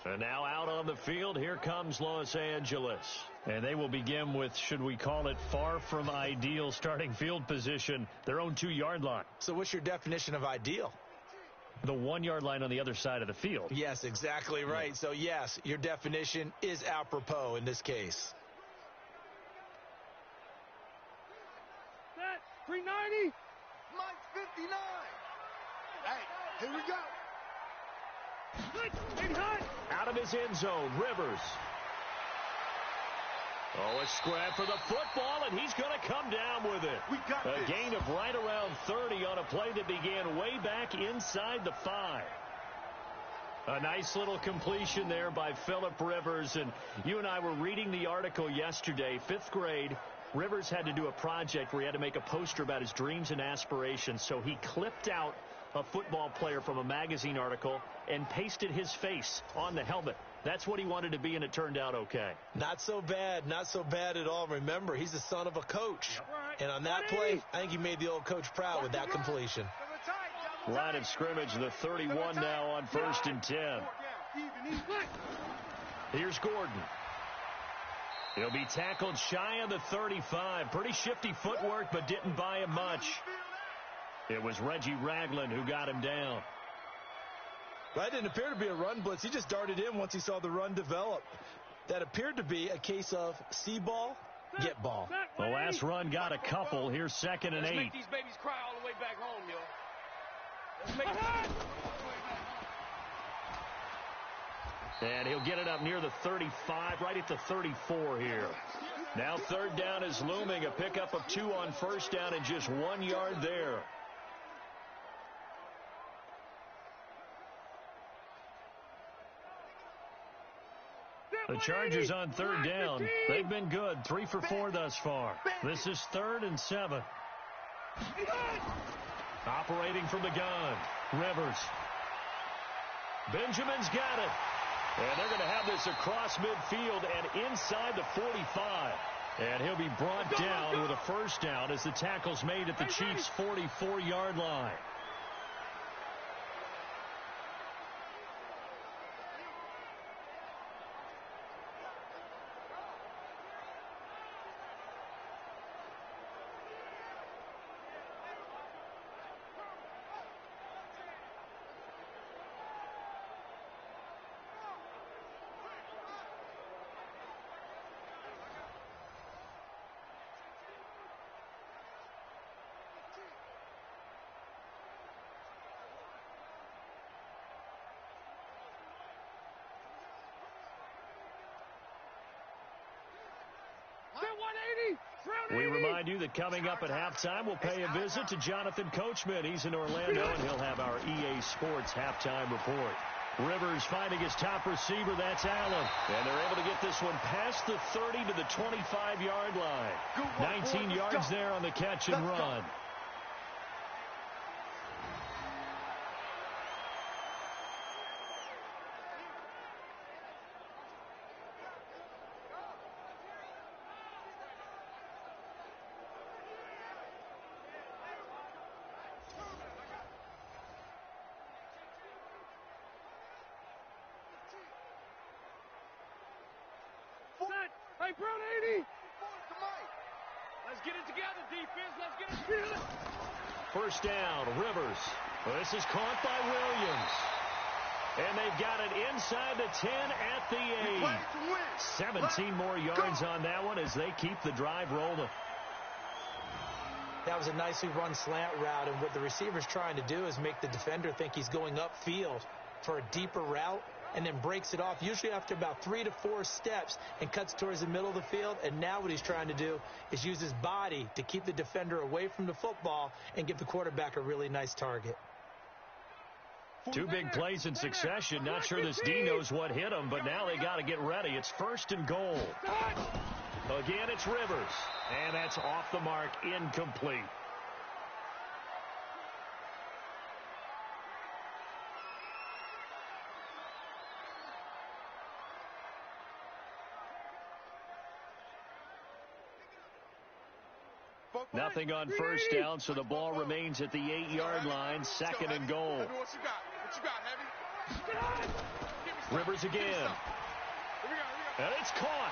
And now out on the field, here comes Los Angeles. And they will begin with, should we call it, far from ideal starting field position, their own 2-yard line. So what's your definition of ideal? The 1-yard line on the other side of the field. Yes, exactly right. Yeah. So, yes, your definition is apropos in this case. 390. Mike 59. Hey, here we go. Out of his end zone, Rivers. Oh, a scrap for the football, and he's going to come down with it. We got a gain of right around 30 on a play that began way back inside the 5. A nice little completion there by Phillip Rivers. And you and I were reading the article yesterday, 5th grade. Rivers had to do a project where he had to make a poster about his dreams and aspirations. So he clipped out a football player from a magazine article and pasted his face on the helmet. That's what he wanted to be, and it turned out okay. Not so bad. Not so bad at all. Remember, he's the son of a coach. And on that play, I think he made the old coach proud with that completion. Line of scrimmage, the 31 now on 1st and 10. Here's Gordon. He'll be tackled shy of the 35. Pretty shifty footwork, but didn't buy him much. It was Reggie Ragland who got him down. That didn't appear to be a run blitz. He just darted in once he saw the run develop. That appeared to be a case of see ball, get ball. The last run got a couple. Here's 2nd and 8. Let's make these babies cry all the way back home, yo. And he'll get it up near the 35, right at the 34 here. Now 3rd down is looming. A pickup of 2 on 1st down and just 1 yard there. The Chargers on 3rd down. They've been good. 3 for 4 thus far. This is 3rd and 7. Operating from the gun. Rivers. Benjamin's got it. And they're going to have this across midfield and inside the 45. And he'll be brought down with a 1st down as the tackle's made at the Chiefs' 44-yard line. We remind you that coming up at halftime, we'll pay a visit to Jonathan Coachman. He's in Orlando, and he'll have our EA Sports halftime report. Rivers finding his top receiver. That's Allen. And they're able to get this one past the 30 to the 25-yard line. 19 yards there on the catch and run. Hey, Brown 80! Let's get it together, defense. Let's get it together. First down, Rivers. Well, this is caught by Williams. And they've got it inside the 10 at the 8. 17 more yards on that one as they keep the drive rolling. That was a nicely run slant route, and what the receiver's trying to do is make the defender think he's going upfield for a deeper route, and then breaks it off, usually after about 3 to 4 steps, and cuts towards the middle of the field. And now what he's trying to do is use his body to keep the defender away from the football and give the quarterback a really nice target. 2 big plays in succession. Not sure this D knows what hit him, but now they got to get ready. It's first and goal. Again, it's Rivers, and that's off the mark, incomplete. Nothing on first down, so the ball remains at the 8-yard line, second and goal. What you got, Heavy? Rivers again. And it's caught.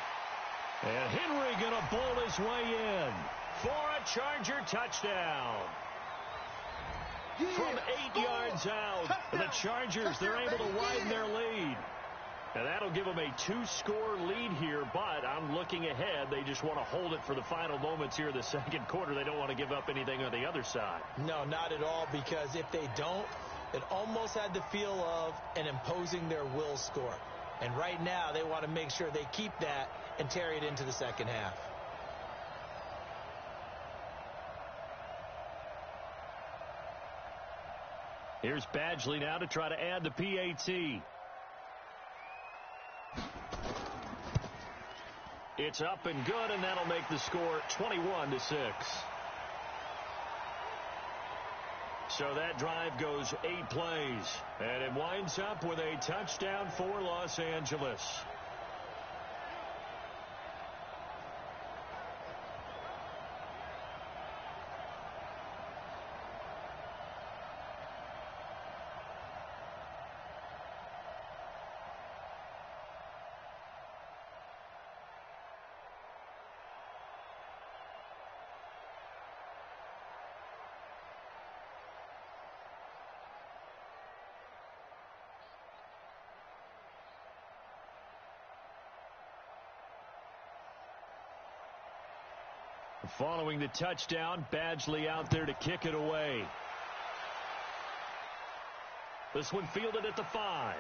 And Henry going to bowl his way in for a Charger touchdown. From 8 yards out, the Chargers, they're able to widen their lead. And that'll give them a 2-score lead here, but I'm looking ahead. They just want to hold it for the final moments here in the second quarter. They don't want to give up anything on the other side. No, not at all, because if they don't, it almost had the feel of an imposing their will score. And right now, they want to make sure they keep that and carry it into the second half. Here's Badgley now to try to add the PAT. It's up and good, and that'll make the score 21-6. So that drive goes 8 plays, and it winds up with a touchdown for Los Angeles. Following the touchdown, Badgley out there to kick it away. This one fielded at the 5.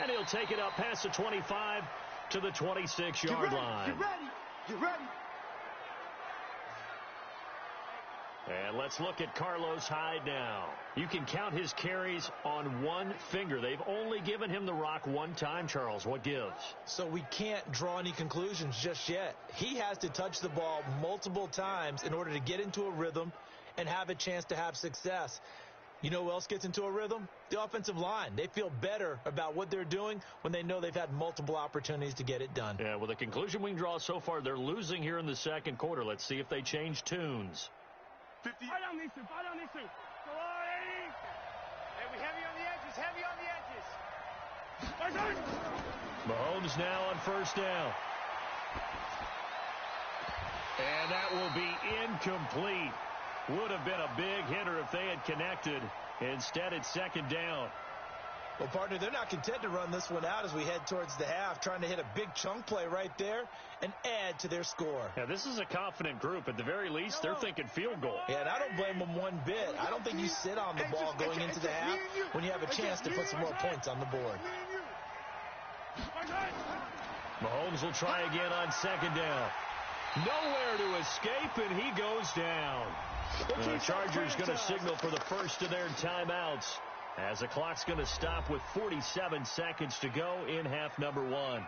And he'll take it up past the 25 to the 26-yard line. Get ready. And let's look at Carlos Hyde now. You can count his carries on one finger. They've only given him the rock one time, Charles. What gives? So we can't draw any conclusions just yet. He has to touch the ball multiple times in order to get into a rhythm and have a chance to have success. You know who else gets into a rhythm? The offensive line. They feel better about what they're doing when they know they've had multiple opportunities to get it done. Yeah, well, the conclusion we can draw so far, they're losing here in the second quarter. Let's see if they change tunes. 50. Fight on these two. Come on, 80. Hey, we heavy on the edges. Mahomes now on first down. And that will be incomplete. Would have been a big hitter if they had connected. Instead, it's second down. Well, partner, they're not content to run this one out as we head towards the half, trying to hit a big chunk play right there and add to their score. Yeah, this is a confident group. At the very least, they're thinking field goal. Yeah, and I don't blame them one bit. I don't think you sit on the ball going into the half when you have a chance to put some more points on the board. Mahomes will try again on second down. Nowhere to escape, and he goes down. The Chargers going to signal for the first of their timeouts as the clock's going to stop with 47 seconds to go in half number one.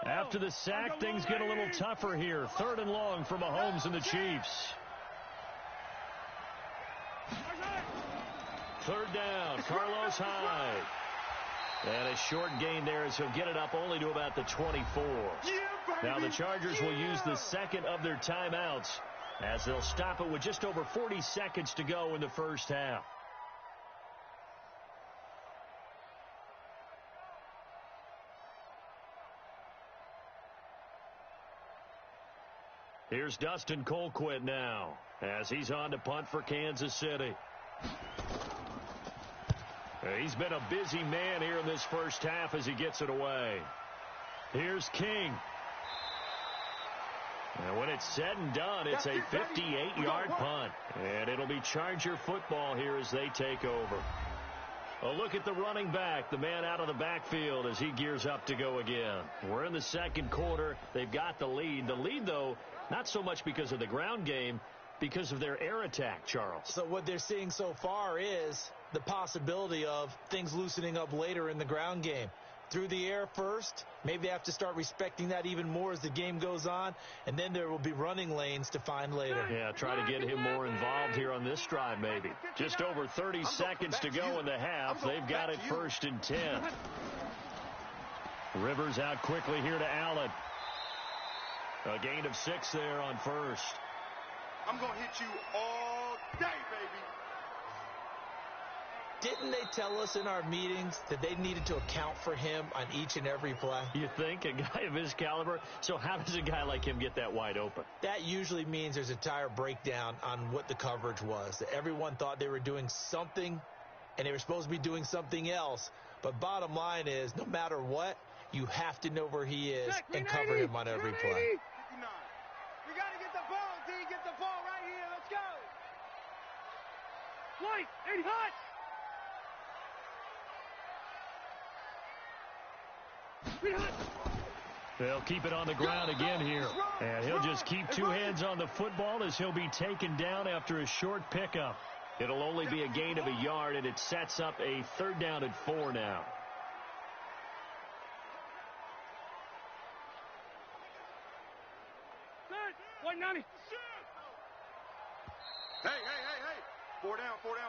After the sack, things get a little tougher here. Third and long for Mahomes and the Chiefs. Third down, Carlos Hyde. And a short gain there as he'll get it up only to about the 24. Now the Chargers will use the second of their timeouts as they'll stop it with just over 40 seconds to go in the first half. Here's Dustin Colquitt now as he's on to punt for Kansas City. He's been a busy man here in this first half as he gets it away. Here's King. And when it's said and done, it's a 58-yard punt. And it'll be Charger football here as they take over. A look at the running back, the man out of the backfield as he gears up to go again. We're in the second quarter. They've got the lead. The lead, though, not so much because of the ground game, because of their air attack, Charles. So what they're seeing so far is the possibility of things loosening up later in the ground game. Through the air first, maybe they have to start respecting that even more as the game goes on, and then there will be running lanes to find later. Yeah, try to get him more involved here on this drive maybe. Just over 30 seconds to go in the half. They've got it 1st and 10. Rivers out quickly here to Allen. A gain of 6 there on first. I'm going to hit you all day, baby. Didn't they tell us in our meetings that they needed to account for him on each and every play? You think? A guy of his caliber? So how does a guy like him get that wide open? That usually means there's a entire breakdown on what the coverage was. Everyone thought they were doing something, and they were supposed to be doing something else. But bottom line is, no matter what, you have to know where he is and cover him on every play. We got to get the ball, D. Get the ball right here. Let's go. White, 80 hot. They'll keep it on the ground again here. And he'll just keep 2 hands on the football as he'll be taken down after a short pickup. It'll only be a gain of a yard, and it sets up a 3rd down and 4 now. White 90. Hey. 4 down.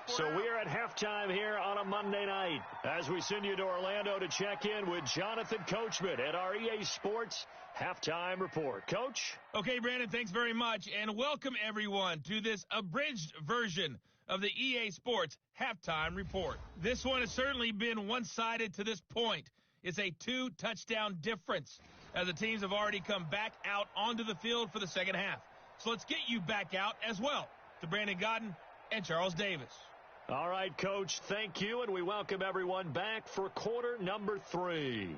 So we are at halftime here on a Monday night as we send you to Orlando to check in with Jonathan Coachman at our EA Sports Halftime Report. Coach? Okay, Brandon, thanks very much, and welcome everyone to this abridged version of the EA Sports Halftime Report. This one has certainly been one-sided to this point. It's a 2-touchdown difference as the teams have already come back out onto the field for the second half. So let's get you back out as well to Brandon Godden and Charles Davis. All right, Coach, thank you, and we welcome everyone back for quarter number 3.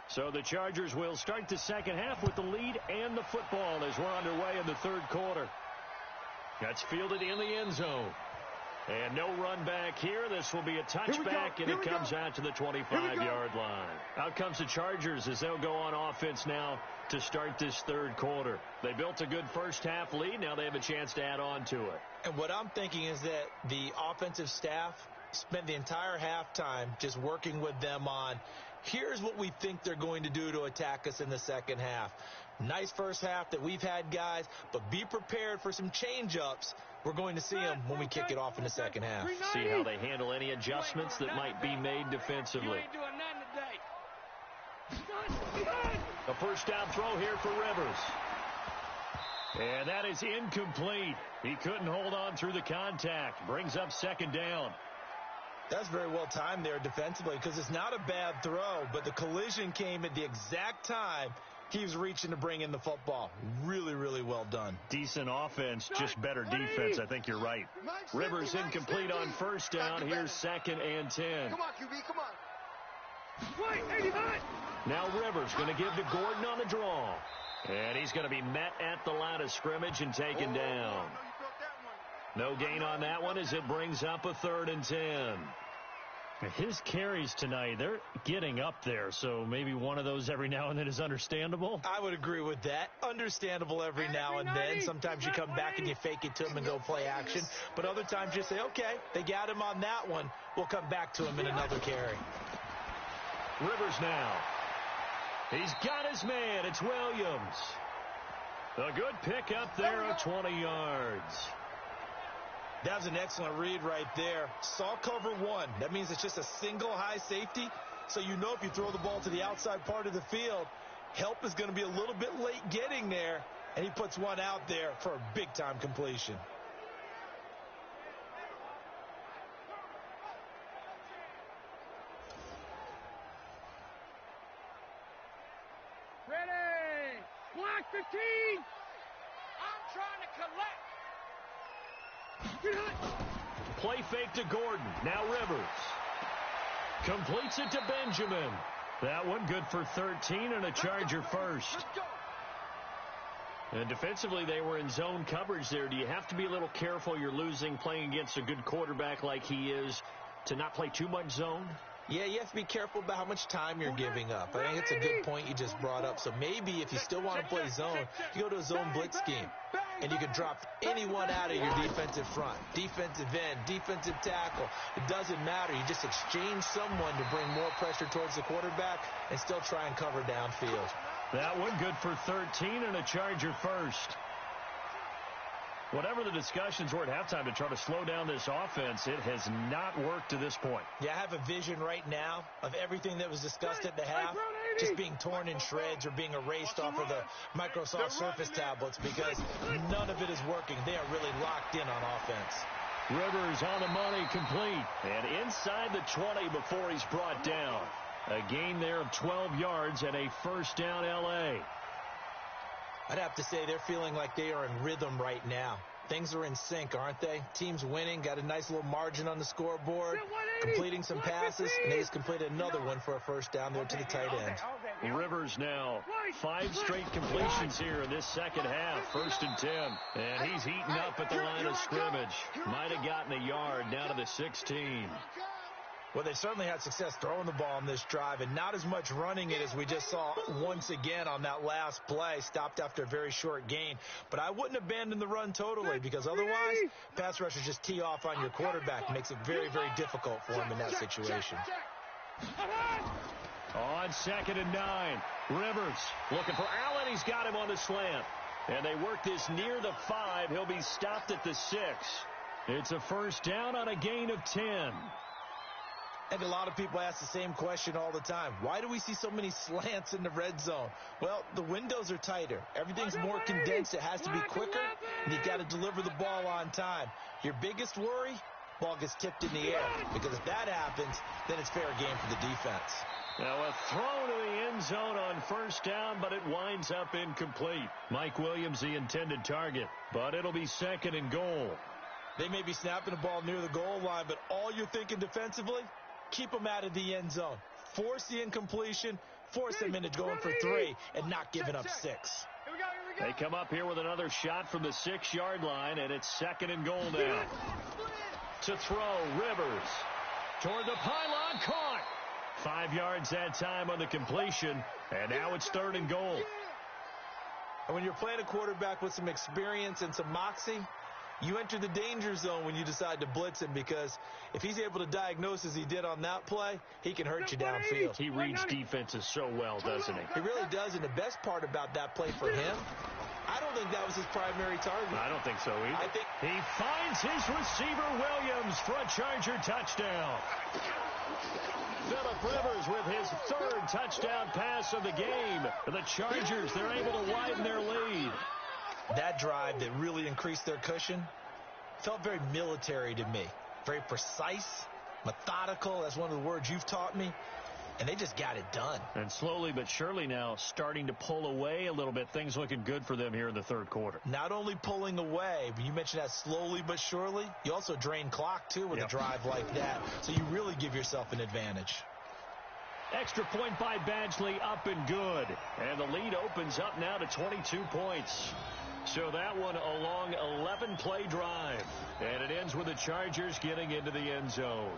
So the Chargers will start the second half with the lead and the football as we're underway in the third quarter. That's fielded in the end zone. And no run back here. This will be a touchback, and it comes out to the 25-yard line. Out comes the Chargers as they'll go on offense now to start this third quarter. They built a good first half lead. Now they have a chance to add on to it. And what I'm thinking is that the offensive staff spent the entire halftime just working with them on, here's what we think they're going to do to attack us in the second half. Nice first half that we've had, guys, but be prepared for some change-ups. We're going to see them when we kick it off in the second half. See how they handle any adjustments that might be made defensively. A first down throw here for Rivers. And that is incomplete. He couldn't hold on through the contact. Brings up second down. That's very well timed there defensively because it's not a bad throw, but the collision came at the exact time he was reaching to bring in the football. Really, really well done. Decent offense, just better defense. I think you're right. Rivers incomplete on first down. Here's 2nd and 10. Come on, QB, come on. Now Rivers going to give to Gordon on the draw. And he's going to be met at the line of scrimmage and taken down. No gain on that one as it brings up a 3rd and 10. His carries tonight, they're getting up there, so maybe one of those every now and then is understandable. I would agree with that. Understandable every now and then. Sometimes you come back and you fake it to him and go play action. But other times you say, okay, they got him on that one. We'll come back to him in another carry. Rivers now. He's got his man. It's Williams. A good pick up there of 20 yards. That was an excellent read right there. Saw cover 1. That means it's just a single high safety. So you know if you throw the ball to the outside part of the field, help is going to be a little bit late getting there. And he puts one out there for a big-time completion. Ready! Block 15! I'm trying to collect! Play fake to Gordon. Now Rivers. Completes it to Benjamin. That one good for 13 and a Charger first. And defensively, they were in zone coverage there. Do you have to be a little careful? You're losing playing against a good quarterback like he is to not play too much zone? Yeah, you have to be careful about how much time you're giving up. I think it's a good point you just brought up. So maybe if you still want to play zone, you go to a zone blitz scheme. And you can drop anyone out of your defensive front, defensive end, defensive tackle. It doesn't matter. You just exchange someone to bring more pressure towards the quarterback and still try and cover downfield. That one good for 13 and a Charger first. Whatever the discussions were at halftime to try to slow down this offense, it has not worked to this point. Yeah, I have a vision right now of everything that was discussed at the half just being torn in shreds or being erased off of the Microsoft Surface tablets because none of it is working. They are really locked in on offense. Rivers on the money, complete. And inside the 20 before he's brought down. A gain there of 12 yards and a first down L.A. I'd have to say they're feeling like they are in rhythm right now. Things are in sync, aren't they? Team's winning, got a nice little margin on the scoreboard, completing some passes, and they just completed another one for a first down there to the tight end. Rivers now, 5 straight completions here in this second half, 1st and 10. And he's heating up at the line of scrimmage. Might have gotten a yard down to the 16. Well, they certainly had success throwing the ball on this drive and not as much running it as we just saw once again on that last play. Stopped after a very short gain. But I wouldn't abandon the run totally because otherwise pass rushers just tee off on your quarterback. Makes it very, very difficult for him in that situation. On 2nd and 9, Rivers looking for Allen. He's got him on the slant. And they work this near the 5. He'll be stopped at the 6. It's a first down on a gain of 10. And a lot of people ask the same question all the time. Why do we see so many slants in the red zone? Well, the windows are tighter. Everything's more condensed. It has to be quicker, and you've got to deliver the ball on time. Your biggest worry, ball gets tipped in the air, because if that happens, then it's fair game for the defense. Now a throw to the end zone on first down, but it winds up incomplete. Mike Williams, the intended target, but it'll be 2nd and goal. They may be snapping the ball near the goal line, but all you're thinking defensively, keep them out of the end zone. Force the incompletion, force them into going for 3, and not giving up 6. They come up here with another shot from the 6-yard line, and it's 2nd and goal now. To throw, Rivers. Toward the pylon, caught. 5 yards that time on the completion, and now it's 3rd and goal. And when you're playing a quarterback with some experience and some moxie, you enter the danger zone when you decide to blitz him because if he's able to diagnose as he did on that play, he can hurt you downfield. He reads defenses so well, doesn't he? He really does, and the best part about that play for him, I don't think that was his primary target. I don't think so either. I think he finds his receiver, Williams, for a Charger touchdown. Phillip Rivers with his 3rd touchdown pass of the game. The Chargers, they're able to widen their lead. That drive that really increased their cushion felt very military to me. Very precise, methodical. That's one of the words you've taught me. And they just got it done. And slowly but surely now starting to pull away a little bit. Things looking good for them here in the third quarter. Not only pulling away, but you mentioned that slowly but surely. You also drain clock, too, with a drive like that. So you really give yourself an advantage. Extra point by Badgley, up and good. And the lead opens up now to 22 points. So that one a long 11-play drive. And it ends with the Chargers getting into the end zone.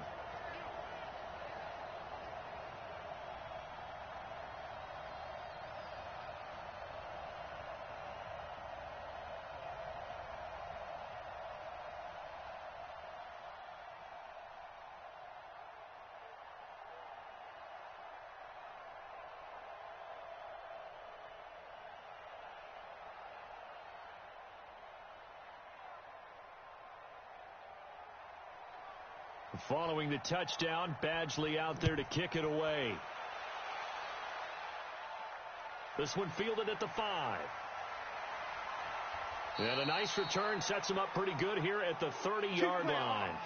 Following the touchdown, Badgley out there to kick it away. This one fielded at the 5. And a nice return sets him up pretty good here at the 30-yard line.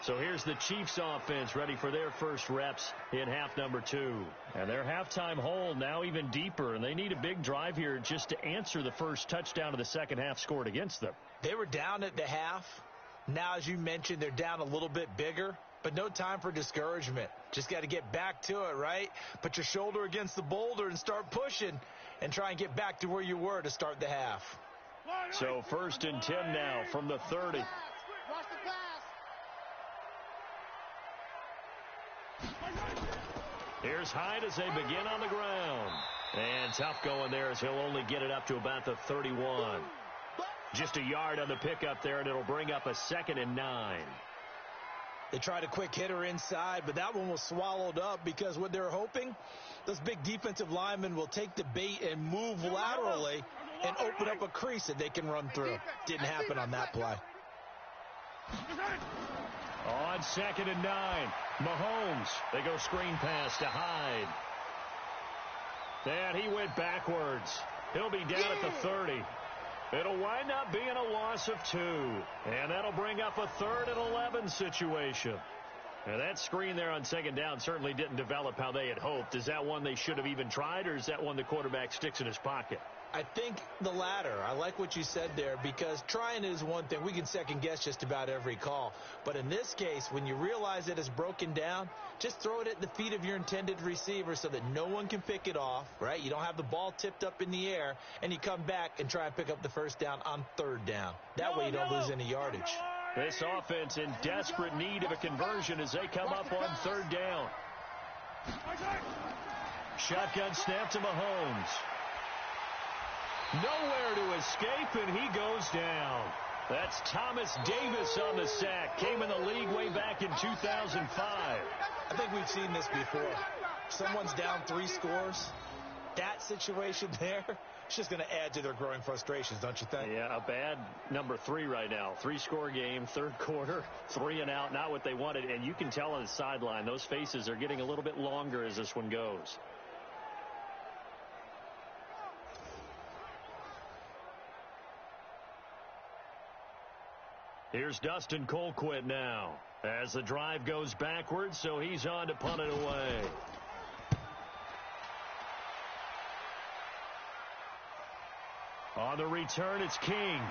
So here's the Chiefs offense ready for their first reps in half number 2. And their halftime hole now even deeper, and they need a big drive here just to answer the first touchdown of the second half scored against them. They were down at the half. Now, as you mentioned, they're down a little bit bigger, but no time for discouragement. Just got to get back to it, right? Put your shoulder against the boulder and start pushing and try and get back to where you were to start the half. So 1st and 10 now from the 30. Watch the pass. Here's Hyde as they begin on the ground. And tough going there as he'll only get it up to about the 31. Just a yard on the pickup there, and it'll bring up a 2nd and 9. They tried a quick hitter inside, but that one was swallowed up because what they're hoping, those big defensive linemen will take the bait and move laterally and open up a crease that they can run through. Didn't happen on that play. On 2nd and 9, Mahomes. They go screen pass to Hyde. And he went backwards. He'll be down at the 30. It'll wind up being a loss of 2. And that'll bring up a 3rd and 11 situation. And that screen there on 2nd down certainly didn't develop how they had hoped. Is that one they should have even tried, or is that one the quarterback sticks in his pocket? I think the latter. I like what you said there, because trying is one thing. We can second guess just about every call. But in this case, when you realize it is broken down, just throw it at the feet of your intended receiver so that no one can pick it off, right? You don't have the ball tipped up in the air, and you come back and try and pick up the 1st down on 3rd down. That way you don't lose any yardage. This offense in desperate need of a conversion as they come up on 3rd down. Shotgun snap to Mahomes. Nowhere to escape, and he goes down. That's Thomas Davis on the sack. Came in the league way back in 2005. I think we've seen this before. Someone's down 3 scores. That situation there, it's just going to add to their growing frustrations, don't you think? Yeah, a bad number 3 right now. 3-score game, 3rd quarter, 3 and out, not what they wanted. And you can tell on the sideline, those faces are getting a little bit longer as this one goes. Here's Dustin Colquitt now as the drive goes backwards, so he's on to punt it away. On the return, it's King.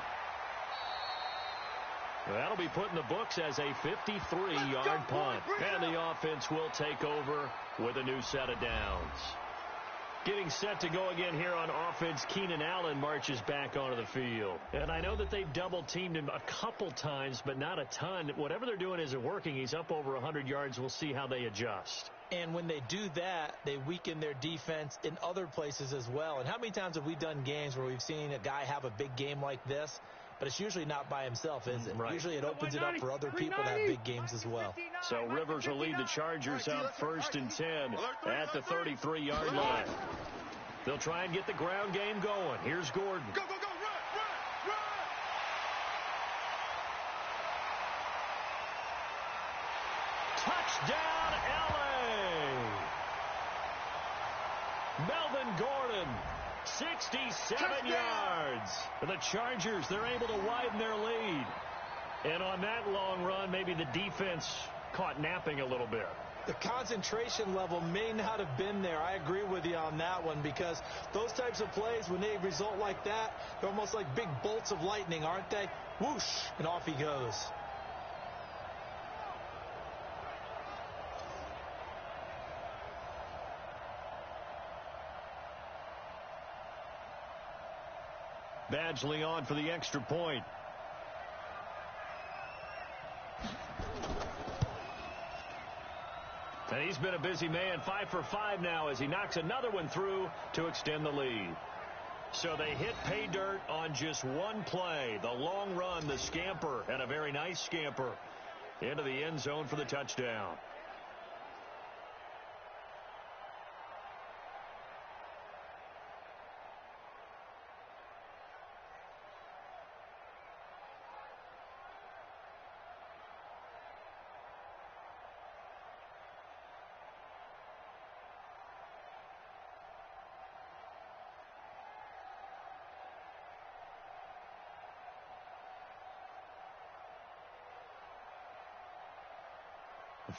That'll be put in the books as a 53-yard punt. And the offense will take over with a new set of downs. Getting set to go again here on offense, Keenan Allen marches back onto the field. And I know that they've double-teamed him a couple times, but not a ton. Whatever they're doing isn't working. He's up over 100 yards. We'll see how they adjust. And when they do that, they weaken their defense in other places as well. And how many times have we done games where we've seen a guy have a big game like this, but it's usually not by himself, is it? Right. Usually it opens it up for other people to have big games as well. So Rivers will lead the Chargers up 1st and 10 at the 33-yard line. They'll try and get the ground game going. Here's Gordon. Go, go, go, run! Touchdown, L.A. Melvin 67 yards. For the Chargers, they're able to widen their lead. And on that long run, maybe the defense caught napping a little bit. The concentration level may not have been there. I agree with you on that one, because those types of plays, when they result like that, they're almost like big bolts of lightning, aren't they? Whoosh, and off he goes. Badgley on for the extra point. And he's been a busy man, 5 for 5 now as he knocks another one through to extend the lead. So they hit pay dirt on just one play. The long run, the scamper, and a very nice scamper into the end zone for the touchdown.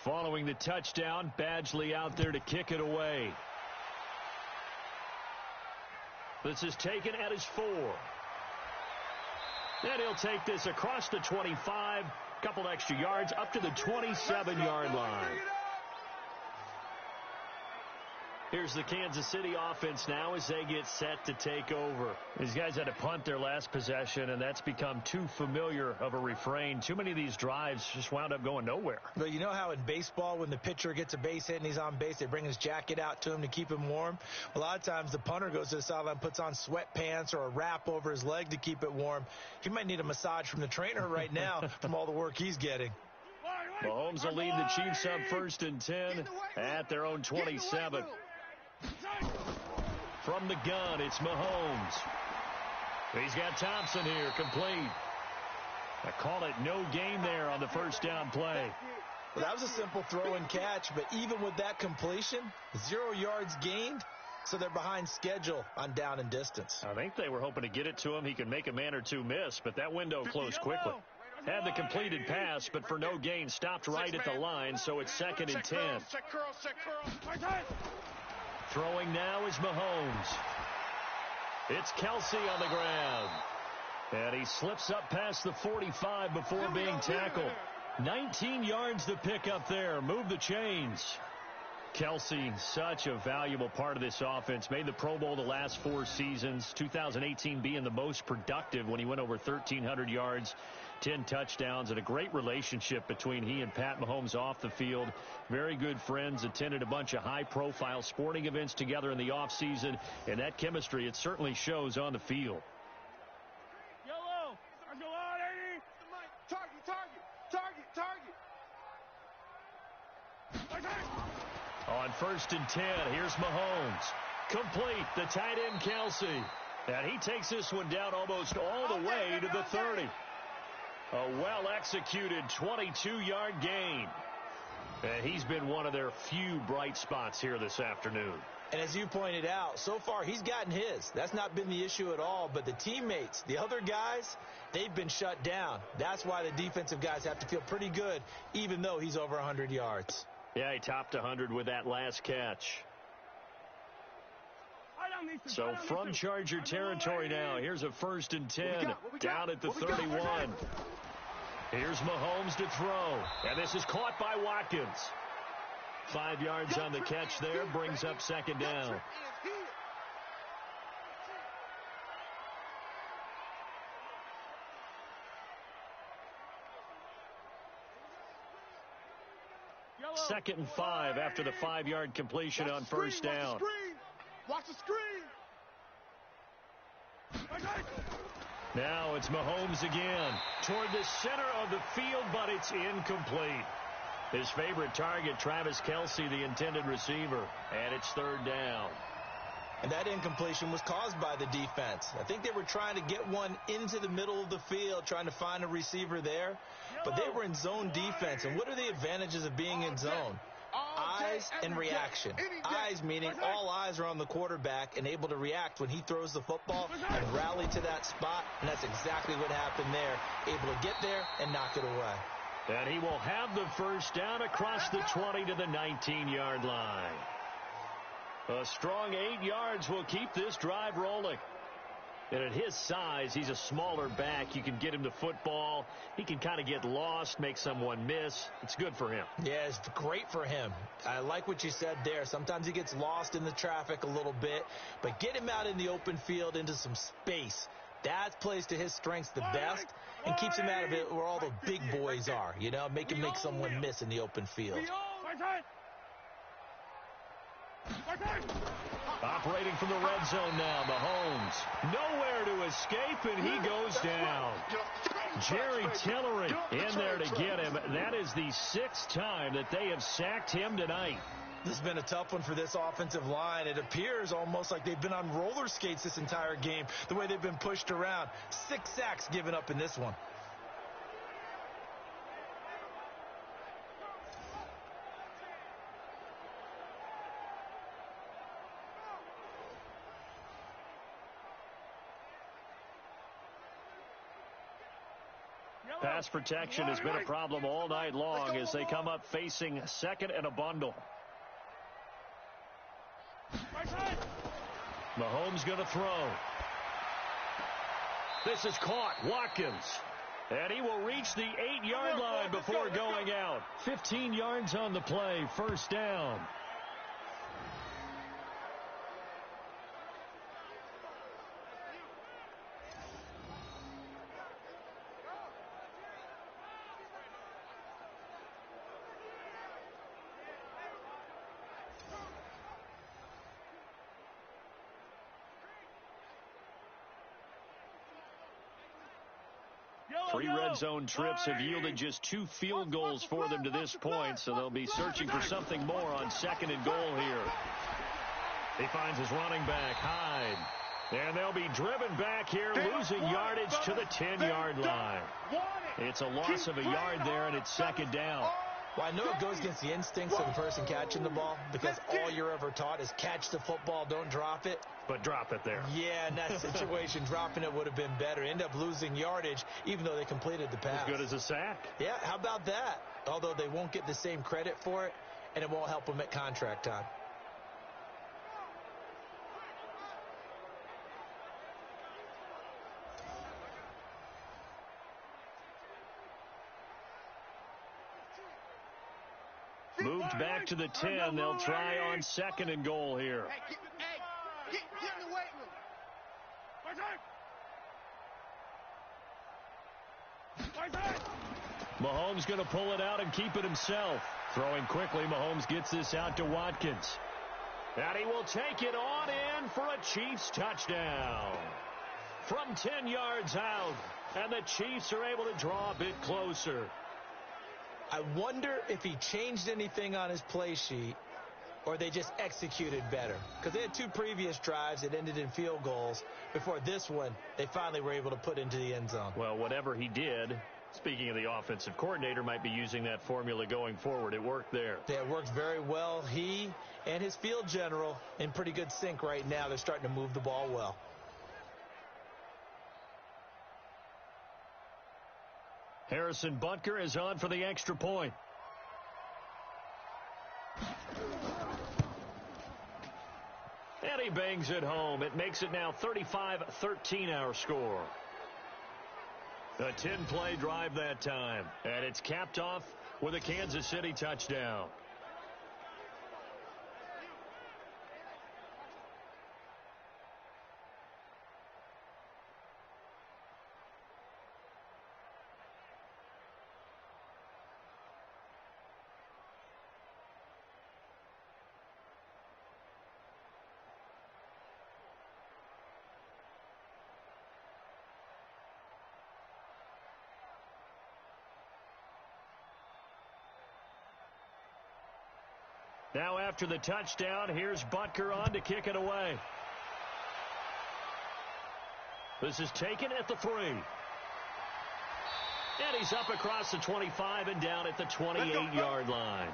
Following the touchdown, Badgley out there to kick it away. This is taken at his 4. And he'll take this across the 25, couple extra yards up to the 27-yard line. Here's the Kansas City offense now as they get set to take over. These guys had to punt their last possession, and that's become too familiar of a refrain. Too many of these drives just wound up going nowhere. Well, you know how in baseball, when the pitcher gets a base hit and he's on base, they bring his jacket out to him to keep him warm? A lot of times the punter goes to the sideline, puts on sweatpants or a wrap over his leg to keep it warm. He might need a massage from the trainer right now from all the work he's getting. Mahomes will lead the Chiefs up 1st and 10 at their own 27. From the gun, it's Mahomes. He's got Thompson here, complete. I call it no gain there on the first down play. Well, that was a simple throw and catch, but even with that completion, 0 yards gained, so they're behind schedule on down and distance. I think they were hoping to get it to him. He could make a man or two miss, but that window closed quickly. Had the completed pass, but for no gain, stopped right at the line, so it's 2nd and 10. Throwing now is Mahomes. It's Kelsey on the ground. And he slips up past the 45 before being tackled. 19 yards to pick up there. Move the chains. Kelsey, such a valuable part of this offense. Made the Pro Bowl the last 4 seasons. 2018 being the most productive when he went over 1,300 yards. 10 touchdowns, and a great relationship between he and Pat Mahomes off the field. Very good friends, attended a bunch of high-profile sporting events together in the offseason, and that chemistry, it certainly shows on the field. Yellow! Go on, Eddie! Target! On 1st and 10, here's Mahomes. Complete, the tight end Kelsey. And he takes this one down almost all the way to the 30. A well-executed 22-yard gain. And he's been one of their few bright spots here this afternoon. And as you pointed out, so far he's gotten his. That's not been the issue at all. But the teammates, the other guys, they've been shut down. That's why the defensive guys have to feel pretty good, even though he's over 100 yards. Yeah, he topped 100 with that last catch. So from Charger territory now, here's a 1st and 10 down at the 31. Here's Mahomes to throw, and this is caught by Watkins. 5 yards on the catch there, brings up 2nd down. Second and 5 after the 5-yard completion on 1st down. Watch the screen. Now it's Mahomes again toward the center of the field, but it's incomplete. His favorite target, Travis Kelsey, the intended receiver, and it's 3rd down. And that incompletion was caused by the defense. I think they were trying to get one into the middle of the field, trying to find a receiver there, but they were in zone defense. And what are the advantages of being in zone? eyes and reaction. Eyes meaning all eyes are on the quarterback and able to react when he throws the football and rally to that spot, and that's exactly what happened there. Able to get there and knock it away. And he will have the first down across the 20 to the 19-yard line. A strong 8 yards will keep this drive rolling. And at his size, he's a smaller back. You can get him the football. He can kind of get lost, make someone miss. It's good for him. Yeah, it's great for him. I like what you said there. Sometimes he gets lost in the traffic a little bit, but get him out in the open field into some space. That plays to his strengths the best and keeps him out of it where all the big boys are. You know, make him make someone miss in the open field. Operating from the red zone now, Mahomes. Nowhere to escape, and he goes down. Jerry Tillery in there to get him. That is the 6th time that they have sacked him tonight. This has been a tough one for this offensive line. It appears almost like they've been on roller skates this entire game, the way they've been pushed around. 6 sacks given up in this one. Pass protection has been a problem all night long as they come up facing 2nd and a bundle. Mahomes going to throw. This is caught. Watkins. And he will reach the 8-yard line before going out. 15 yards on the play. First down. Three red zone trips have yielded just 2 field goals for them to this point, so they'll be searching for something more on 2nd and goal here. He finds his running back, Hyde. And they'll be driven back here, losing yardage to the 10-yard line. It's a loss of a yard there, and it's 2nd down. Well, I know it goes against the instincts of the person catching the ball because all you're ever taught is catch the football, don't drop it. But drop it there. Yeah, in that situation, dropping it would have been better. End up losing yardage, even though they completed the pass. As good as a sack. Yeah, how about that? Although they won't get the same credit for it, and it won't help them at contract time. Moved back to the 10. They'll try on 2nd and goal here. Get in the weight room. Mahomes going to pull it out and keep it himself. Throwing quickly, Mahomes gets this out to Watkins. And he will take it on in for a Chiefs touchdown. From 10 yards out, and the Chiefs are able to draw a bit closer. I wonder if he changed anything on his play sheet or they just executed better. Because they had 2 previous drives that ended in field goals. Before this one, they finally were able to put into the end zone. Well, whatever he did, speaking of the offensive coordinator, might be using that formula going forward. It worked there. Yeah, it worked very well. He and his field general in pretty good sync right now. They're starting to move the ball well. Harrison Butker is on for the extra point. And he bangs it home. It makes it now 35-13 our score. A 10-play drive that time. And it's capped off with a Kansas City touchdown. Now after the touchdown, here's Butker on to kick it away. This is taken at the 3. And he's up across the 25 and down at the 28-yard line.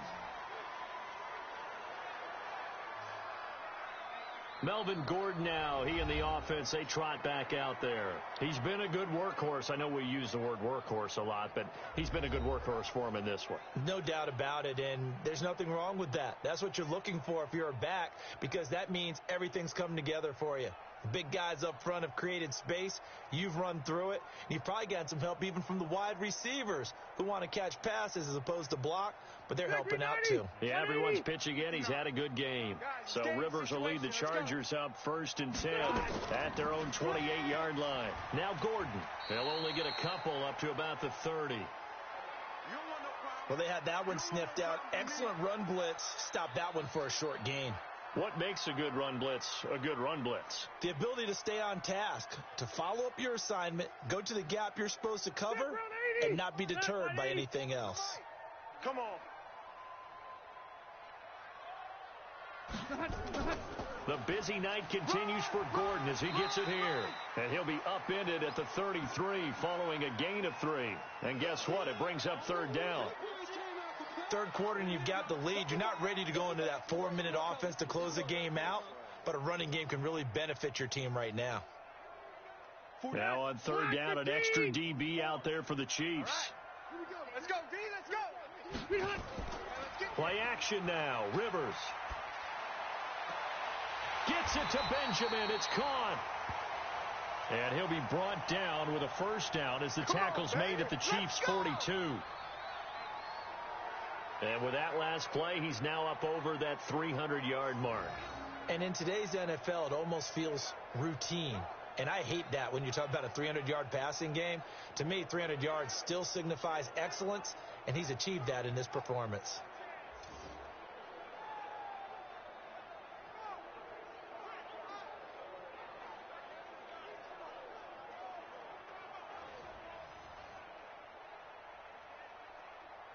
Melvin Gordon now, he and the offense, they trot back out there. He's been a good workhorse. I know we use the word workhorse a lot, but he's been a good workhorse for him in this one. No doubt about it, and there's nothing wrong with that. That's what you're looking for if you're a back, because that means everything's come together for you. The big guys up front have created space. You've run through it. You've probably got some help even from the wide receivers who want to catch passes as opposed to block, but they're helping out too. Yeah, everyone's pitching in. He's had a good game. So Rivers will lead the Chargers up 1st and 10 at their own 28-yard line. Now Gordon. They'll only get a couple up to about the 30. Well, they had that one sniffed out. Excellent run blitz. Stop that one for a short gain. What makes a good run blitz a good run blitz? The ability to stay on task, to follow up your assignment, go to the gap you're supposed to cover, and not be deterred by anything else. Come on. The busy night continues for Gordon as he gets it here. And he'll be upended at the 33 following a gain of 3. And guess what? It brings up 3rd down. Third quarter and you've got the lead. You're not ready to go into that 4-minute offense to close the game out, but a running game can really benefit your team right now. Now on 3rd down, an extra DB out there for the Chiefs. Here we go. Let's go, D. Let's go. Play action now. Rivers gets it to Benjamin. It's caught. And he'll be brought down with a 1st down as the tackle's made at the Chiefs' 42. And with that last play, he's now up over that 300-yard mark. And in today's NFL, it almost feels routine. And I hate that when you talk about a 300-yard passing game. To me, 300 yards still signifies excellence, and he's achieved that in this performance.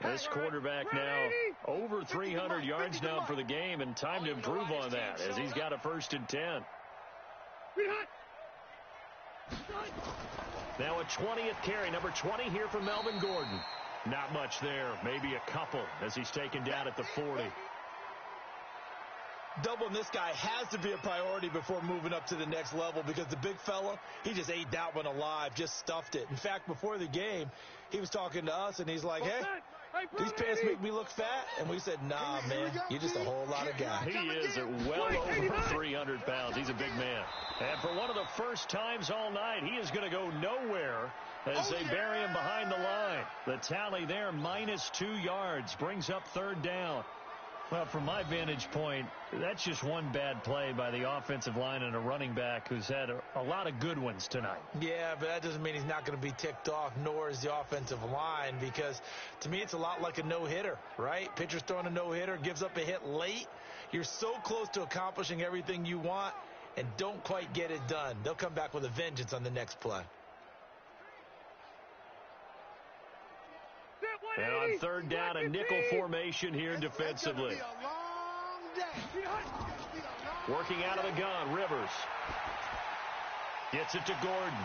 This quarterback now over 300 yards now for the game, and time to improve on that as he's got a 1st and 10. Now a 20th carry, number 20 here from Melvin Gordon. Not much there, maybe a couple as he's taken down at the 40. Doubling this guy has to be a priority before moving up to the next level because the big fella, he just ate that one alive, just stuffed it. In fact, before the game, he was talking to us, and he's like, hey, these pants make me look fat. And we said, nah, man, you're just a whole lot of guy. He is well over 300 pounds. He's a big man. And for one of the first times all night, he is going to go nowhere as they bury him behind the line. The tally there, -2 yards, brings up 3rd down. Well, from my vantage point, that's just one bad play by the offensive line and a running back who's had a lot of good ones tonight. Yeah, but that doesn't mean he's not going to be ticked off, nor is the offensive line, because to me it's a lot like a no-hitter, right? Pitcher's throwing a no-hitter, gives up a hit late. You're so close to accomplishing everything you want and don't quite get it done. They'll come back with a vengeance on the next play. And on 3rd down, a nickel formation here defensively. Working out of the gun, Rivers. Gets it to Gordon.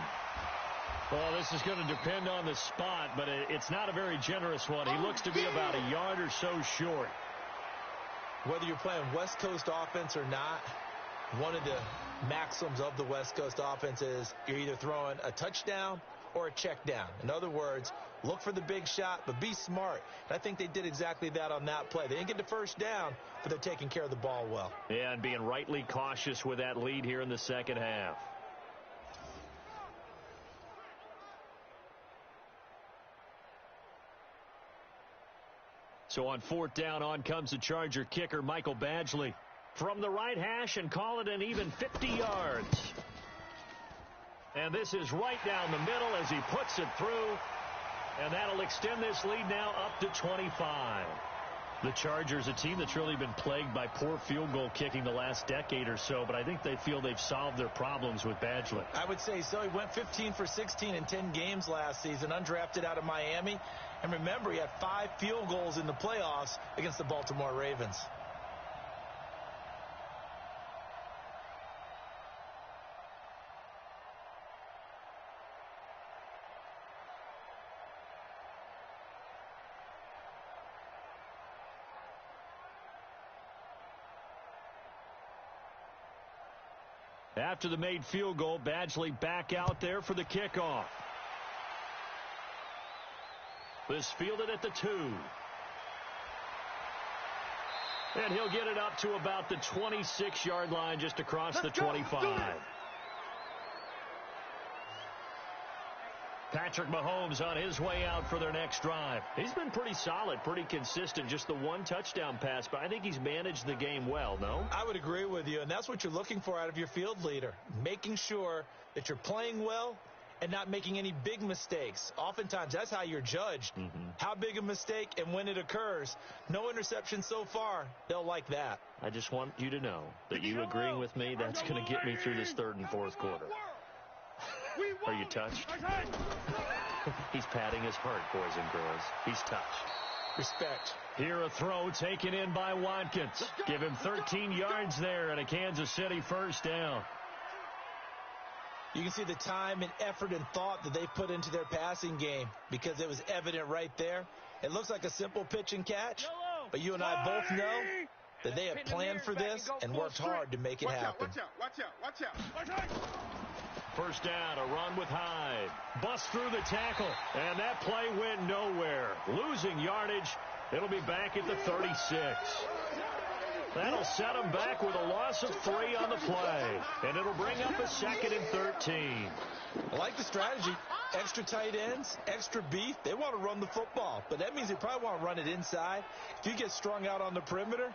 Well, this is going to depend on the spot, but it's not a very generous one. He looks to be about a yard or so short. Whether you're playing West Coast offense or not, one of the maxims of the West Coast offense is you're either throwing a touchdown or a check down. In other words, look for the big shot, but be smart. And I think they did exactly that on that play. They didn't get the 1st down, but they're taking care of the ball well. Yeah, and being rightly cautious with that lead here in the 2nd half. So on 4th down, on comes the Charger kicker, Michael Badgley. From the right hash and call it an even 50 yards. And this is right down the middle as he puts it through. And that'll extend this lead now up to 25. The Chargers, a team that's really been plagued by poor field goal kicking the last decade or so, but I think they feel they've solved their problems with Badgley. I would say so. He went 15 for 16 in 10 games last season, undrafted out of Miami. And remember, he had 5 field goals in the playoffs against the Baltimore Ravens. After the made field goal, Badgley back out there for the kickoff. This fielded at the 2. And he'll get it up to about the 26-yard line, just across the 25. Patrick Mahomes on his way out for their next drive. He's been pretty solid, pretty consistent, just the one touchdown pass, but I think he's managed the game well, no? I would agree with you, and that's what you're looking for out of your field leader, making sure that you're playing well and not making any big mistakes. Oftentimes, that's how you're judged. How big a mistake and when it occurs. No interception so far. They'll like that. I just want you to know that you agreeing with me, that's going to get me through this third and fourth quarter. Are you touched? He's patting his heart, boys and girls. He's touched. Respect. Here a throw taken in by Watkins. Give him 13 yards there and a Kansas City first down. You can see the time and effort and thought that they put into their passing game because it was evident right there. It looks like a simple pitch and catch, but you and I both know that they have planned for this and worked hard to make it happen. Watch out. First down, a run with Hyde. Bust through the tackle, and that play went nowhere. Losing yardage. It'll be back at the 36. That'll set them back with a loss of 3 on the play, and it'll bring up a 2nd and 13. I like the strategy. Extra tight ends, extra beef. They want to run the football, but that means they probably want to run it inside. If you get strung out on the perimeter,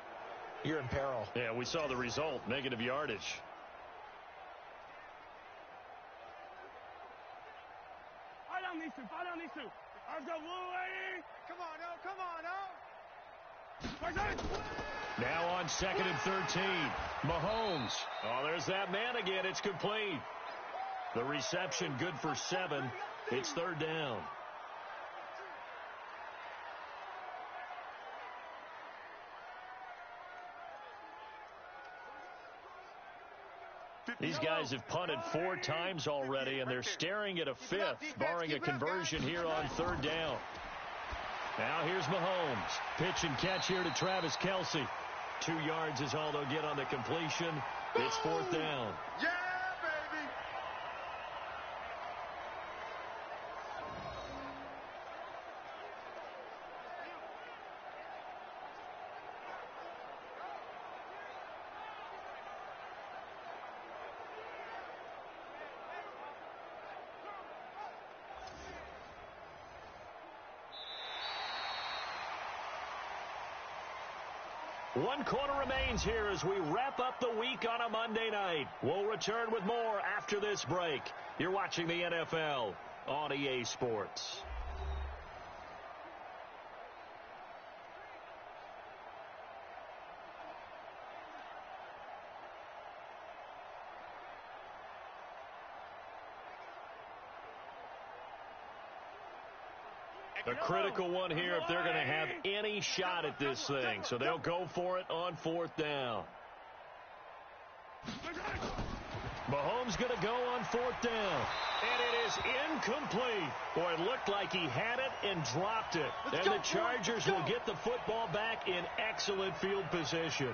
you're in peril. Yeah, we saw the result, negative yardage. Fall down these two. Let's go, Louie. Come on, Now on 2nd and 13. Mahomes. Oh, there's that man again. It's complete. The reception good for 7. It's third down. These guys have punted 4 times already, and they're staring at a 5th, barring a conversion here on third down. Now here's Mahomes. Pitch and catch here to Travis Kelce. 2 yards is all they'll get on the completion. It's fourth down. Yeah, baby. One quarter remains here as we wrap up the week on a Monday night. We'll return with more after this break. You're watching the NFL on EA Sports. A critical one here if they're going to have any shot at this thing. So they'll go for it on fourth down. Mahomes going to go on fourth down. And it is incomplete. Boy, it looked like he had it and dropped it. And the Chargers will get the football back in excellent field position.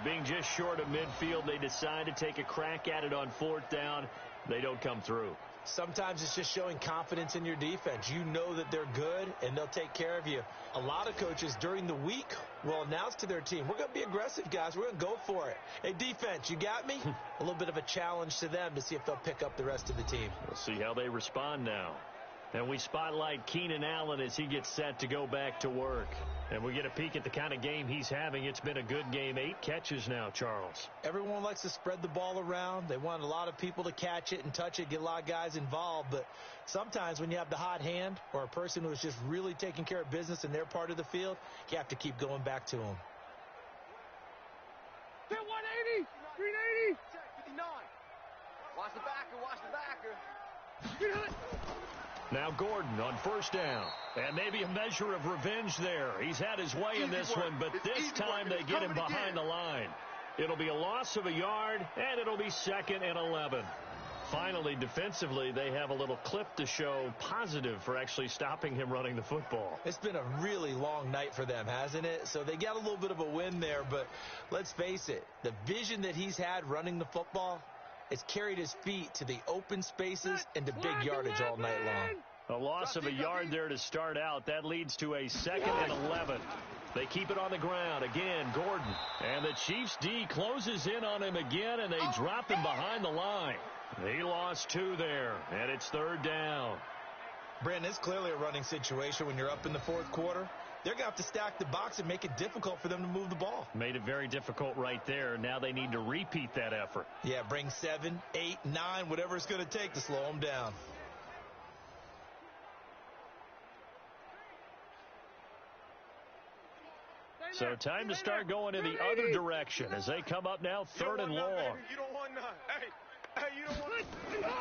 Being just short of midfield, they decide to take a crack at it on fourth down. They don't come through. Sometimes it's just showing confidence in your defense. You know that they're good, and they'll take care of you. A lot of coaches during the week will announce to their team, we're going to be aggressive, guys. We're going to go for it. Hey, defense, you got me? A little bit of a challenge to them to see if they'll pick up the rest of the team. We'll see how they respond now. And we spotlight Keenan Allen as he gets set to go back to work. And we get a peek at the kind of game he's having. It's been a good game. 8 catches now, Charles. Everyone likes to spread the ball around. They want a lot of people to catch it and touch it, get a lot of guys involved. But sometimes when you have the hot hand or a person who's just really taking care of business in their part of the field, you have to keep going back to them. Hit 180, 380. 59. Watch the backer. Now Gordon on first down. And maybe a measure of revenge there. He's had his way in this one, but this time they get him behind the line. It'll be a loss of a yard, and it'll be 2nd and 11. Finally, defensively, they have a little clip to show positive for actually stopping him running the football. It's been a really long night for them, hasn't it? So they got a little bit of a win there, but let's face it, the vision that he's had running the football, has carried his feet to the open spaces and to big yardage all night long. A loss of a yard there to start out. That leads to a 2nd and 11. They keep it on the ground. Again, Gordon. And the Chiefs D closes in on him again, and they drop him behind the line. He lost 2 there, and it's 3rd down. Brandon, it's clearly a running situation when you're up in the 4th quarter. They're going to have to stack the box and make it difficult for them to move the ball. Made it very difficult right there. Now they need to repeat that effort. Yeah, bring 7, 8, 9, whatever it's going to take to slow them down. So time to start going in the other direction as they come up now 3rd and long. You don't want none. Hey, you don't want none.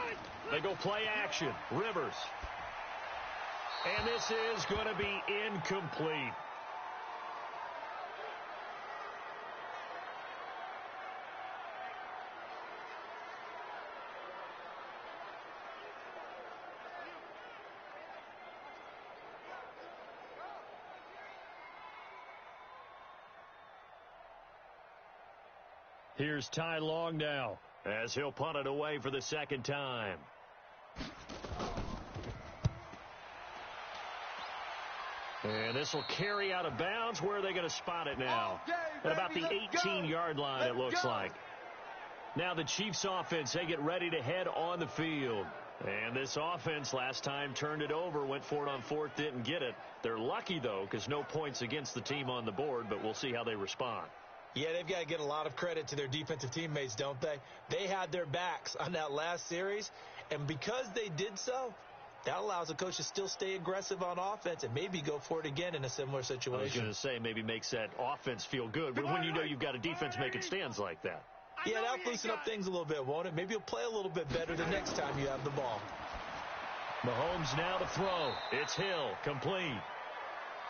They go play action. Rivers. And this is going to be incomplete. Here's Ty Long now as he'll punt it away for the 2nd time. And this will carry out of bounds. Where are they going to spot it now? At about the 18-yard line, it looks like. Now the Chiefs offense, they get ready to head on the field. And this offense last time turned it over, went for it on 4th, didn't get it. They're lucky, though, because no points against the team on the board, but we'll see how they respond. Yeah, they've got to get a lot of credit to their defensive teammates, don't they? They had their backs on that last series, and because they did so, that allows the coach to still stay aggressive on offense and maybe go for it again in a similar situation. I was going to say maybe makes that offense feel good when you know you've got a defense making stands like that. Yeah, that'll loosen up things a little bit, won't it? Maybe you'll play a little bit better the next time you have the ball. Mahomes now to throw. It's Hill, complete.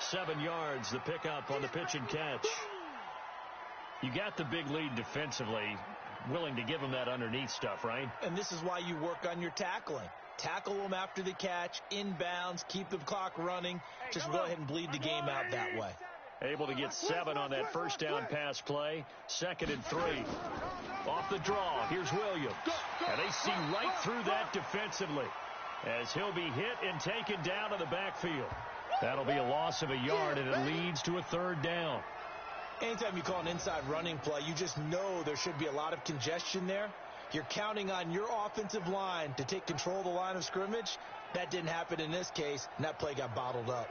7 yards, the pickup on the pitch and catch. You got the big lead defensively, willing to give them that underneath stuff, right? And this is why you work on your tackling. Tackle them after the catch, inbounds, keep the clock running. Just go ahead and bleed the game out that way. Able to get 7 on that 1st down pass play. 2nd and 3. Off the draw, here's Williams. And they see right through that defensively as he'll be hit and taken down to the backfield. That'll be a loss of a yard, and it leads to a 3rd down. Anytime you call an inside running play, you just know there should be a lot of congestion there. You're counting on your offensive line to take control of the line of scrimmage. That didn't happen in this case, and that play got bottled up.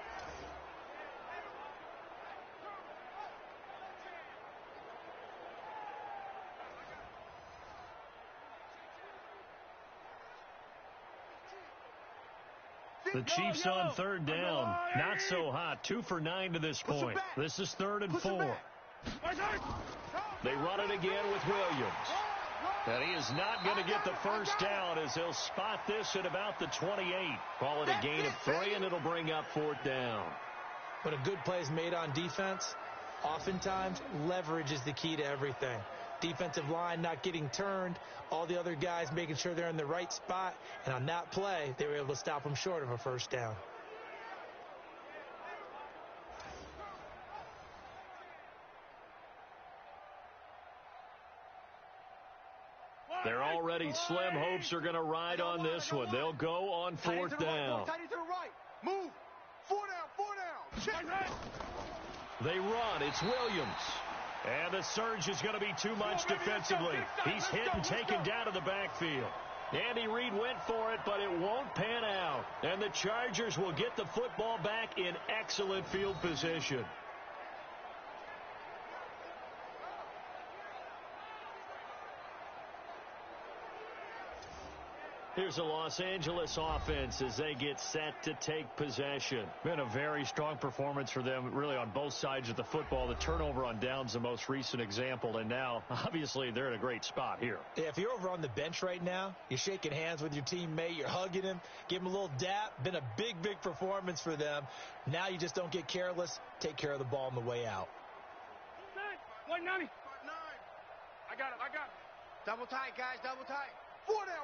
The Chiefs on 3rd down. Not so hot. 2 for 9 to this point. This is 3rd and 4. They run it again with Williams. And he is not going to get the 1st down as they'll spot this at about the 28. Call it a gain of 3, and it'll bring up 4th down. When a good play is made on defense, oftentimes leverage is the key to everything. Defensive line not getting turned, all the other guys making sure they're in the right spot, and on that play, they were able to stop them short of a 1st down. They're already slim hopes are going to ride on this one. They'll go on 4th down. Move. 4 down. Check. They run. It's Williams. And the surge is going to be too much defensively. He's hit and taken down to the backfield. Andy Reid went for it, but it won't pan out. And the Chargers will get the football back in excellent field position. Here's a Los Angeles offense as they get set to take possession. Been a very strong performance for them, really, on both sides of the football. The turnover on downs, the most recent example, and now, obviously, they're in a great spot here. Yeah, if you're over on the bench right now, you're shaking hands with your teammate, you're hugging him, give him a little dap. Been a big, big performance for them. Now you just don't get careless. Take care of the ball on the way out. 190. I got it. Double tight, guys, double tight. 4 down.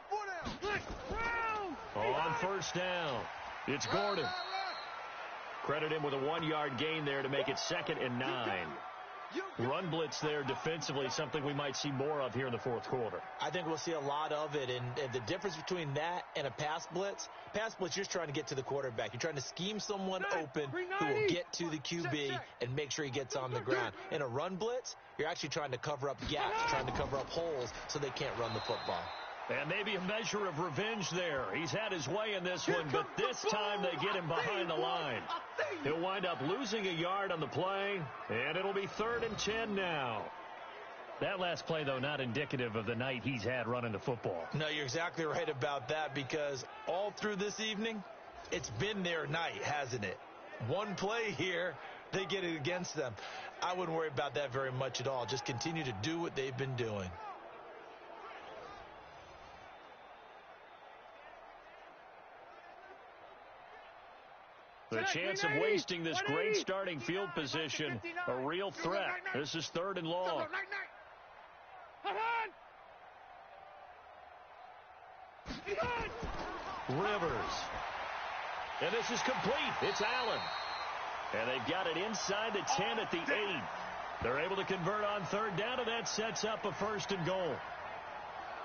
On 1st down, it's Gordon. Credit him with a 1-yard gain there to make it 2nd and 9. Run blitz there defensively, something we might see more of here in the fourth quarter. I think we'll see a lot of it, and the difference between that and a pass blitz, you're just trying to get to the quarterback. You're trying to scheme someone open who will get to the QB and make sure he gets on the ground. In a run blitz, you're actually trying to cover up gaps, trying to cover up holes so they can't run the football. And maybe a measure of revenge there. He's had his way in this one, but this time they get him behind the line. He'll wind up losing a yard on the play, and it'll be 3rd and 10 now. That last play, though, not indicative of the night he's had running the football. No, you're exactly right about that, because all through this evening, it's been their night, hasn't it? One play here, they get it against them. I wouldn't worry about that very much at all. Just continue to do what they've been doing. The chance of wasting this great starting field position, a real threat. This is 3rd and long. Rivers. And this is complete. It's Allen. And they've got it inside the 10 at the 8. They're able to convert on 3rd down, and that sets up a 1st and goal.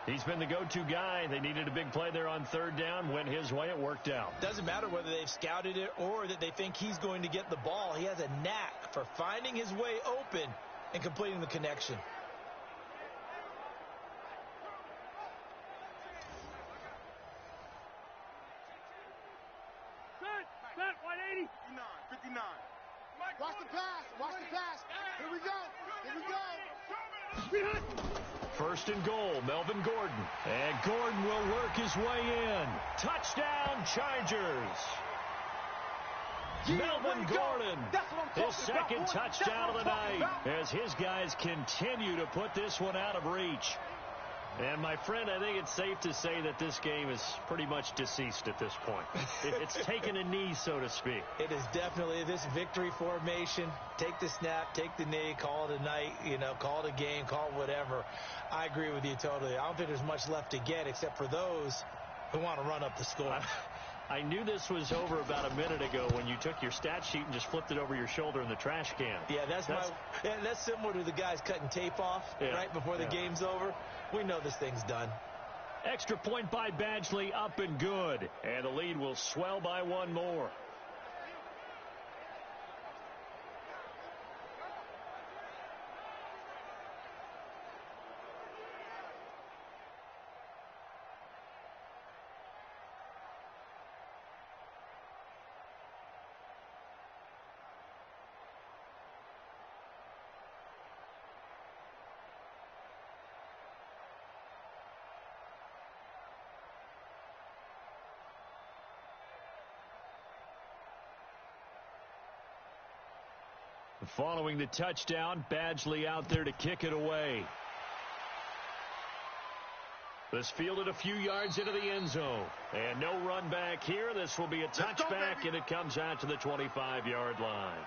He's been the go-to guy. They needed a big play there on 3rd down. Went his way. It worked out. Doesn't matter whether they've scouted it or that they think he's going to get the ball. He has a knack for finding his way open and completing the connection. Set, 180. 59. Watch the pass. Watch the pass. Here we go. Here we go. 1st and goal, Melvin Gordon. And Gordon will work his way in. Touchdown, Chargers. Melvin Gordon, his 2nd touchdown of the night, as his guys continue to put this one out of reach. And, my friend, I think it's safe to say that this game is pretty much deceased at this point. It's taken a knee, so to speak. It is definitely this victory formation. Take the snap, take the knee, call it a night, call it a game, call it whatever. I agree with you totally. I don't think there's much left to get except for those who want to run up the score. I knew this was over about a minute ago when you took your stat sheet and just flipped it over your shoulder in the trash can. Yeah, that's similar to the guys cutting tape off right before the game's over. We know this thing's done. Extra point by Badgley, up and good. And the lead will swell by one more. Following the touchdown, Badgley out there to kick it away. This fielded a few yards into the end zone. And no run back here. This will be a touchback, and it comes out to the 25-yard line.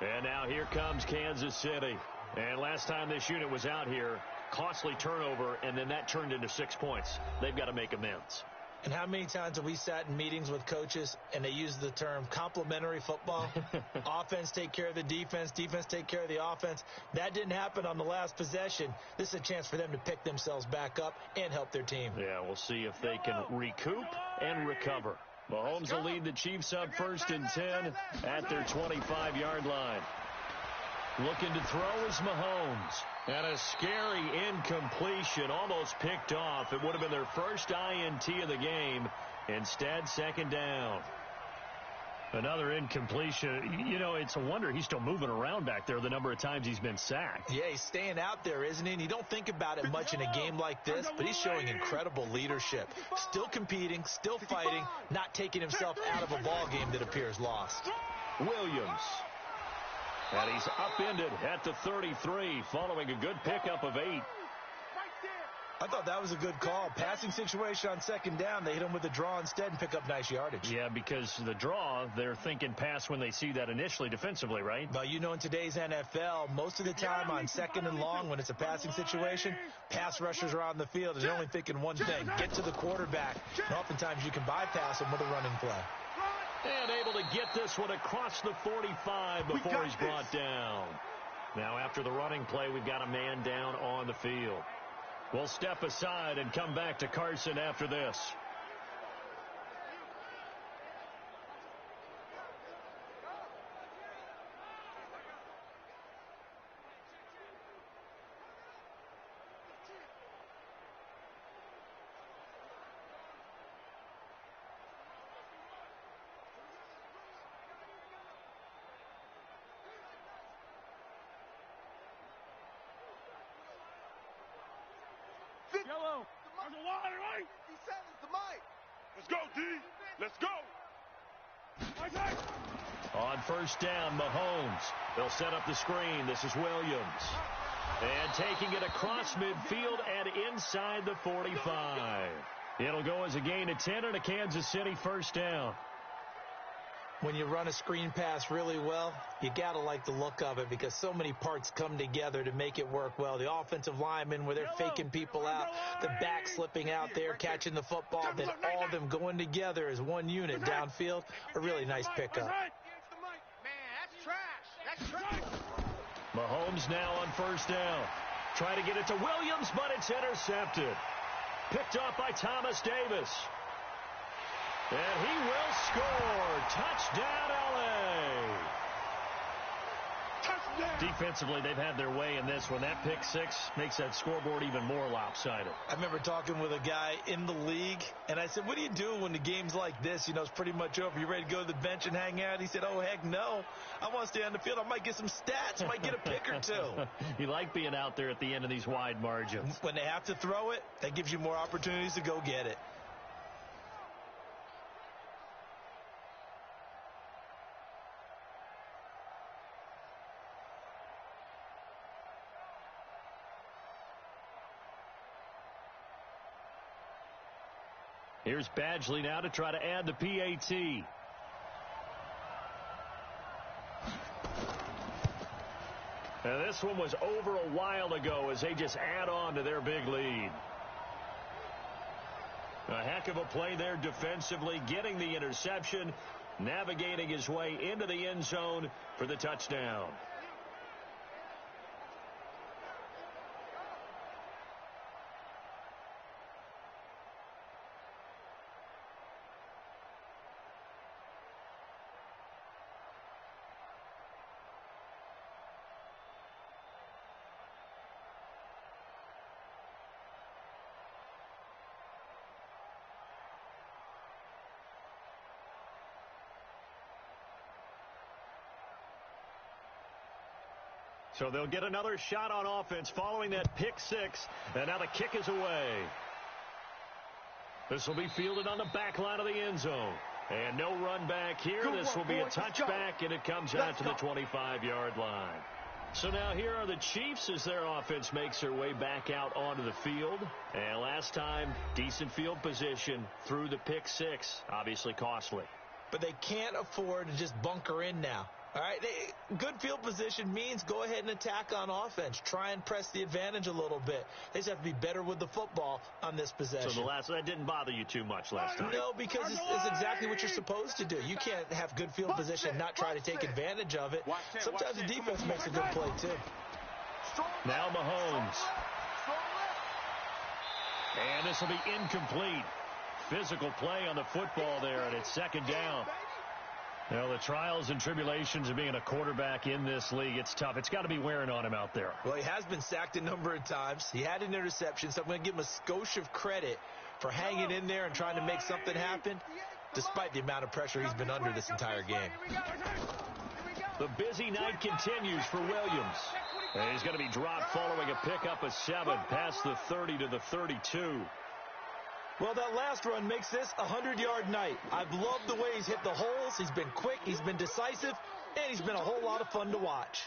And now here comes Kansas City. And last time this unit was out here, costly turnover, and then that turned into 6 points. They've got to make amends. And how many times have we sat in meetings with coaches and they use the term complementary football? Offense take care of the defense, defense take care of the offense. That didn't happen on the last possession. This is a chance for them to pick themselves back up and help their team. Yeah, we'll see if they can recoup and recover. Mahomes will lead the Chiefs up 1st and 10 at their 25-yard line. Looking to throw is Mahomes. And a scary incompletion, almost picked off. It would have been their first INT of the game. Instead, 2nd down. Another incompletion. It's a wonder he's still moving around back there the number of times he's been sacked. Yeah, he's staying out there, isn't he? And you don't think about it much in a game like this, but he's showing incredible leadership. Still competing, still fighting, not taking himself out of a ball game that appears lost. Williams. And he's upended at the 33 following a good pickup of 8. I thought that was a good call. Passing situation on 2nd down. They hit him with a draw instead and pick up nice yardage. Yeah, because the draw, they're thinking pass when they see that initially defensively, right? Well, in today's NFL, most of the time on 2nd and long when it's a passing situation, pass rushers are on the field and they're only thinking one thing, get to the quarterback. And oftentimes you can bypass him with a running play. And able to get this one across the 45 before he's brought down. Now after the running play, we've got a man down on the field. We'll step aside and come back to Carson after this. Yellow. There's a wide right. He said it's the mic. Let's go, D. Let's go. Okay. On first down, Mahomes. They'll set up the screen. This is Williams. And taking it across midfield and inside the 45. It'll go as a gain of 10 and a Kansas City first down. When you run a screen pass really well, you got to like the look of it because so many parts come together to make it work well. The offensive linemen, where they're faking people out, the back slipping out there, catching the football, then all of them going together as one unit downfield. A really nice pickup. Man, that's trash. That's trash. Mahomes now on first down. Try to get it to Williams, but it's intercepted. Picked off by Thomas Davis. And he will score. Touchdown, L.A. Touchdown. Defensively, they've had their way in this one. That pick six makes that scoreboard even more lopsided. I remember talking with a guy in the league, and I said, what do you do when the game's like this? You know, it's pretty much over. You ready to go to the bench and hang out? He said, oh, heck no. I want to stay on the field. I might get some stats. I might get a pick or two. You like being out there at the end of these wide margins. When they have to throw it, that gives you more opportunities to go get it. Here's Badgley now to try to add the PAT. And this one was over a while ago as they just add on to their big lead. A heck of a play there defensively, getting the interception, navigating his way into the end zone for the touchdown. So they'll get another shot on offense following that pick six. And now the kick is away. This will be fielded on the back line of the end zone. And no run back here. This will be a touchback, and it comes out to the 25-yard line. So now here are the Chiefs as their offense makes their way back out onto the field. And last time, decent field position through the pick six. Obviously costly. But they can't afford to just bunker in now. All right, good field position means go ahead and attack on offense. Try and press the advantage a little bit. They just have to be better with the football on this possession. So that didn't bother you too much last time? No, because it's exactly what you're supposed to do. You can't have good field position and not try to take advantage of it. Sometimes the defense makes a good play, too. Now Mahomes. And this will be incomplete. Physical play on the football there, and it's second down. Well, the trials and tribulations of being a quarterback in this league, it's tough. It's got to be wearing on him out there. Well, he has been sacked a number of times. He had an interception, so I'm going to give him a skosh of credit for hanging in there and trying to make something happen, despite the amount of pressure he's been under this entire game. The busy night continues for Williams. And he's going to be dropped following a pickup of 7 past the 30 to the 32. Well, that last run makes this a 100-yard night. I've loved the way he's hit the holes. He's been quick, he's been decisive, and he's been a whole lot of fun to watch.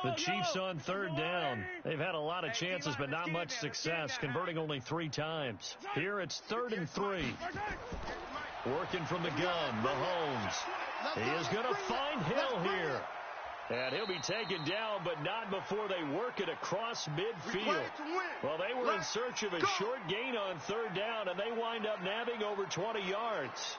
The Chiefs on third down. They've had a lot of chances, but not much success, converting only 3 times. Here it's 3rd and 3. Working from the gun, Mahomes. He is going to find Hill here. And he'll be taken down, but not before they work it across midfield. Well, they were in search of a short gain on third down, and they wind up nabbing over 20 yards.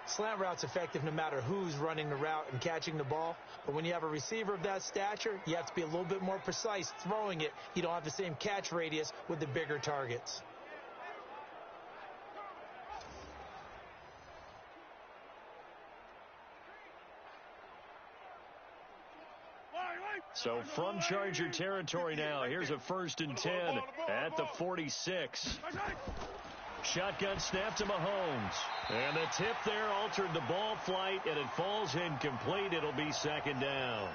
Slant route's effective no matter who's running the route and catching the ball. But when you have a receiver of that stature, you have to be a little bit more precise throwing it. You don't have the same catch radius with the bigger targets. So from Charger territory now, here's a 1st and 10 at the 46. Shotgun snap to Mahomes. And the tip there altered the ball flight, and it falls incomplete. It'll be 2nd down.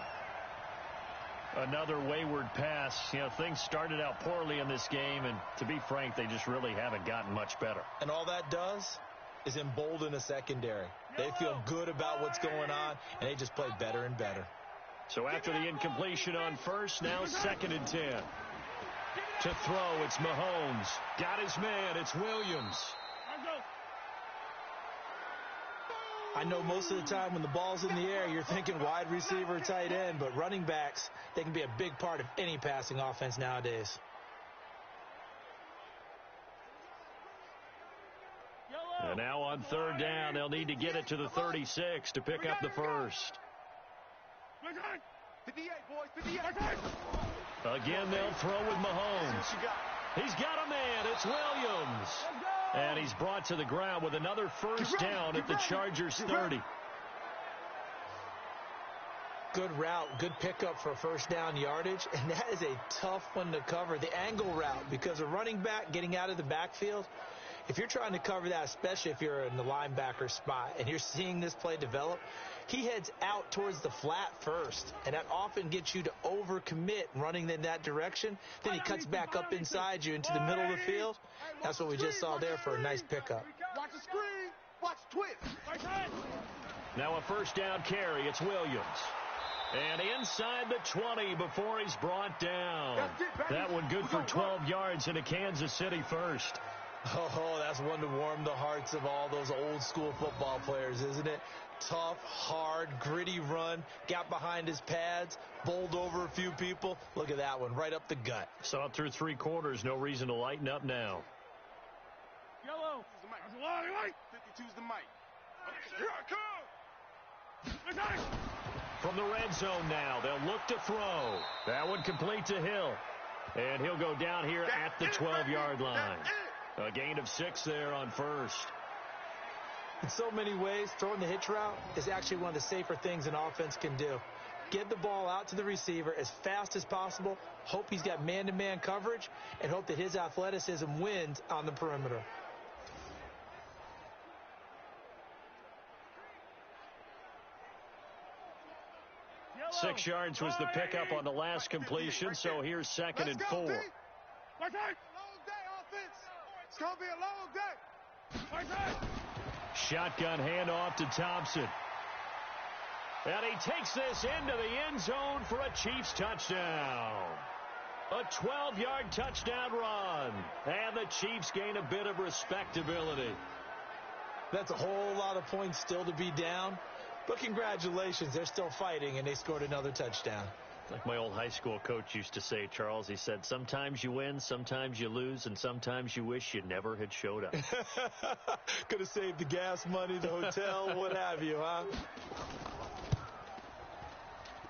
Another wayward pass. You know, things started out poorly in this game, and to be frank, they just really haven't gotten much better. And all that does is embolden a secondary. They feel good about what's going on, and they just play better and better. So after the incompletion on 1st, now 2nd and 10. To throw, it's Mahomes. Got his man, it's Williams. I know most of the time when the ball's in the air, you're thinking wide receiver, tight end, but running backs, they can be a big part of any passing offense nowadays. And now on 3rd down, they'll need to get it to the 36 to pick up the 1st. 58, boys, 58. Again, they'll throw with Mahomes. He's got a man. It's Williams. And he's brought to the ground with another 1st down at the Chargers 30. Good route, good pickup for 1st down yardage, and that is a tough one to cover. The angle route, because a running back getting out of the backfield, if you're trying to cover that, especially if you're in the linebacker spot and you're seeing this play develop, he heads out towards the flat first, and that often gets you to overcommit running in that direction. Then he cuts back up inside you into the middle of the field. That's what we just saw there for a nice pickup. Watch the screen. Watch twist. Now a 1st down carry. It's Williams. And inside the 20 before he's brought down. That one good for 12 yards and a Kansas City 1st. Oh, that's one to warm the hearts of all those old school football players, isn't it? Tough, hard, gritty run, got behind his pads, bowled over a few people. Look at that one, right up the gut. Saw it through 3 quarters, no reason to lighten up now. Yellow. 52's the mic. Here I come. From the red zone now, they'll look to throw. That one complete to Hill. And he'll go down here at the 12-yard line. A gain of 6 there on 1st. In so many ways, throwing the hitch route is actually one of the safer things an offense can do. Get the ball out to the receiver as fast as possible, hope he's got man-to-man coverage, and hope that his athleticism wins on the perimeter. Yellow. 6 yards was the pickup on the last completion, so here's 2nd and 4. Long day, offense. It's going to be a long day. Shotgun handoff to Thompson. And he takes this into the end zone for a Chiefs touchdown. A 12-yard touchdown run. And the Chiefs gain a bit of respectability. That's a whole lot of points still to be down. But congratulations, they're still fighting, and they scored another touchdown. Like my old high school coach used to say, Charles, he said, sometimes you win, sometimes you lose, and sometimes you wish you never had showed up. Could have saved the gas money, the hotel, what have you, huh?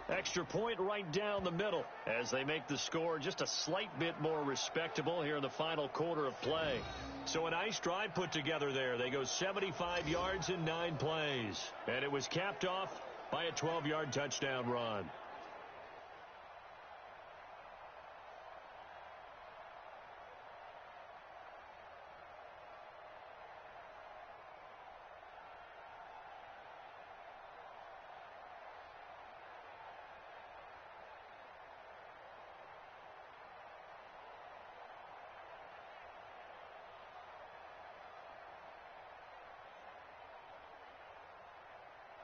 Extra point right down the middle as they make the score just a slight bit more respectable here in the final quarter of play. So a nice drive put together there. They go 75 yards in 9 plays. And it was capped off by a 12-yard touchdown run.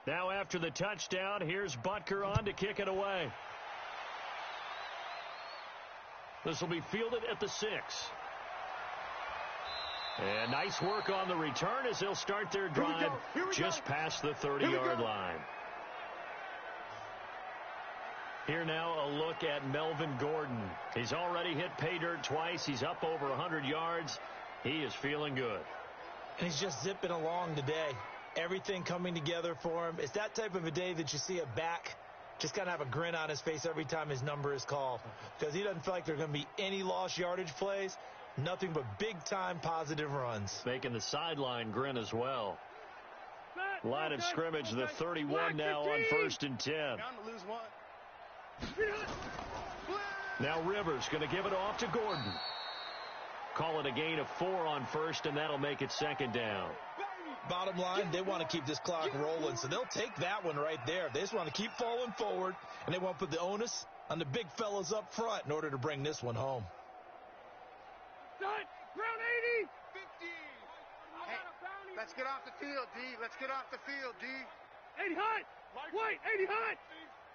Now after the touchdown, here's Butker on to kick it away. This will be fielded at the 6. And nice work on the return as they'll start their drive just past the 30-yard line. Here now a look at Melvin Gordon. He's already hit pay dirt twice. He's up over 100 yards. He is feeling good. And he's just zipping along today. Everything coming together for him. It's that type of a day that you see a back just kind of have a grin on his face every time his number is called, because he doesn't feel like there are going to be any lost yardage plays, nothing but big-time positive runs. Making the sideline grin as well. Line of scrimmage, the 31 now on 1st and 10. Bound to lose one. Now Rivers going to give it off to Gordon. Call it a gain of 4 on 1st, and that'll make it 2nd down. Bottom line, they want to keep this clock rolling, so they'll take that one right there. They just want to keep falling forward, and they want to put the onus on the big fellas up front in order to bring this one home. Ground 80. 50. Hey, let's get off the field, D. Let's get off the field, D. 80 hot. Wait, 80 hot.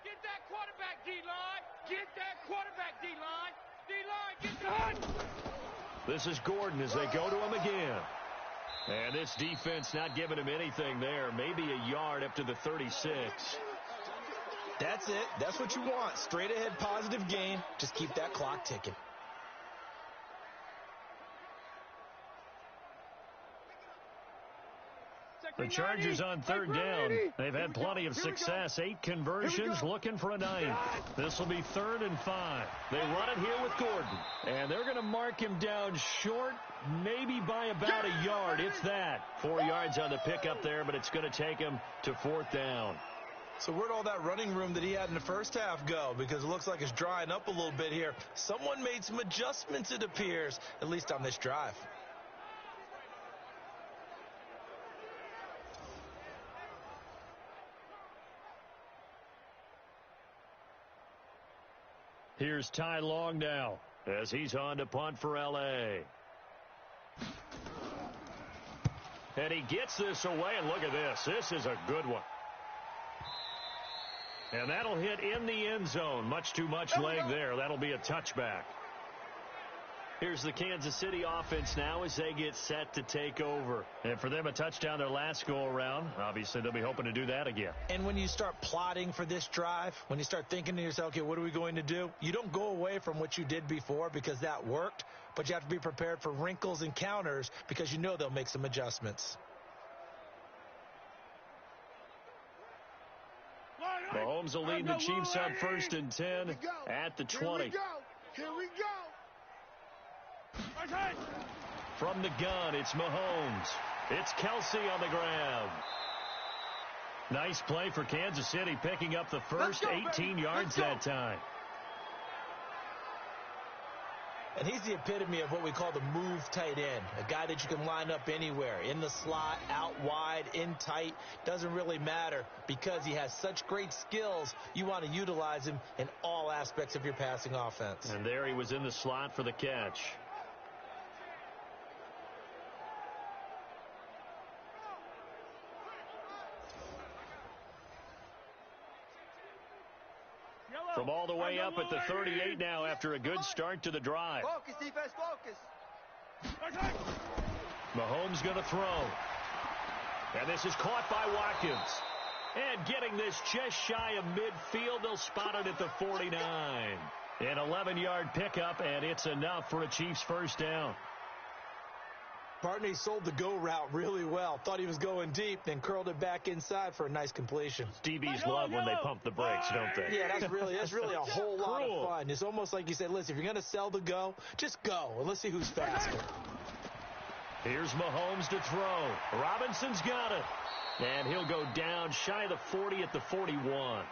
Get that quarterback, D-line. Get that quarterback, D-line. D-line, get the hot. This is Gordon as they go to him again. And this defense not giving him anything there. Maybe a yard up to the 36. That's it. That's what you want. Straight ahead positive gain. Just keep that clock ticking. The Chargers on 3rd down. They've had plenty of success. 8 conversions, looking for a 9th. This will be 3rd and 5. They run it here with Gordon. And they're going to mark him down short, maybe by about a yard. It's that. 4 yards on the pickup there, but it's going to take him to 4th down. So where'd all that running room that he had in the first half go? Because it looks like it's drying up a little bit here. Someone made some adjustments, it appears, at least on this drive. Here's Ty Long now as he's on to punt for L.A. And he gets this away, and look at this. This is a good one. And that'll hit in the end zone. Much too much leg there. That'll be a touchback. Here's the Kansas City offense now as they get set to take over. And for them, a touchdown their last go-around. Obviously, they'll be hoping to do that again. And when you start plotting for this drive, when you start thinking to yourself, okay, what are we going to do? You don't go away from what you did before because that worked, but you have to be prepared for wrinkles and counters because you know they'll make some adjustments. Mahomes will lead the Chiefs on 1st and 10 at the 20. Here we go. From the gun, it's Mahomes. It's Kelsey on the ground. Nice play for Kansas City, picking up the first 18 yards that time. And he's the epitome of what we call the move tight end, a guy that you can line up anywhere, in the slot, out wide, in tight, doesn't really matter because he has such great skills. You want to utilize him in all aspects of your passing offense. And there he was in the slot for the catch. From all the way up at the 38 now after a good start to the drive. Focus, defense, focus. Mahomes going to throw. And this is caught by Watkins. And getting this just shy of midfield, they'll spot it at the 49. An 11-yard pickup, and it's enough for a Chiefs first down. Barney sold the go route really well. Thought he was going deep, then curled it back inside for a nice completion. DBs love when they pump the brakes, don't they? Yeah, that's really a whole lot of fun. It's almost like you said, listen, if you're going to sell the go, just go, and let's see who's faster. Here's Mahomes to throw. Robinson's got it. And he'll go down shy of the 40 at the 41.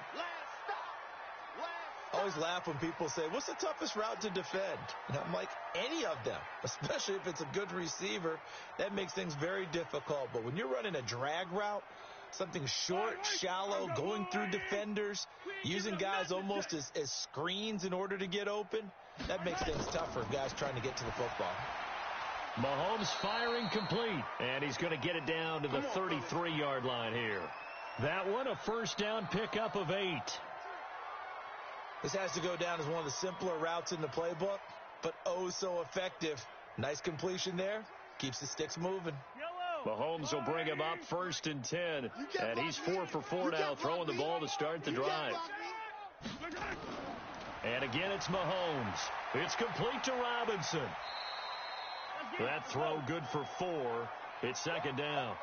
I always laugh when people say, what's the toughest route to defend? And I'm like, any of them, especially if it's a good receiver. That makes things very difficult. But when you're running a drag route, something short, shallow, going through defenders, using guys almost as screens in order to get open, that makes things tough for guys trying to get to the football. Mahomes firing complete, and he's going to get it down to the 33-yard line here. That one, a first down pickup of 8. This has to go down as one of the simpler routes in the playbook, but oh so effective. Nice completion there. Keeps the sticks moving. Mahomes will bring him up 1st and 10, and he's 4 for 4 now, throwing the ball to start the drive. And again, it's Mahomes. It's complete to Robinson. That throw good for 4. It's 2nd down.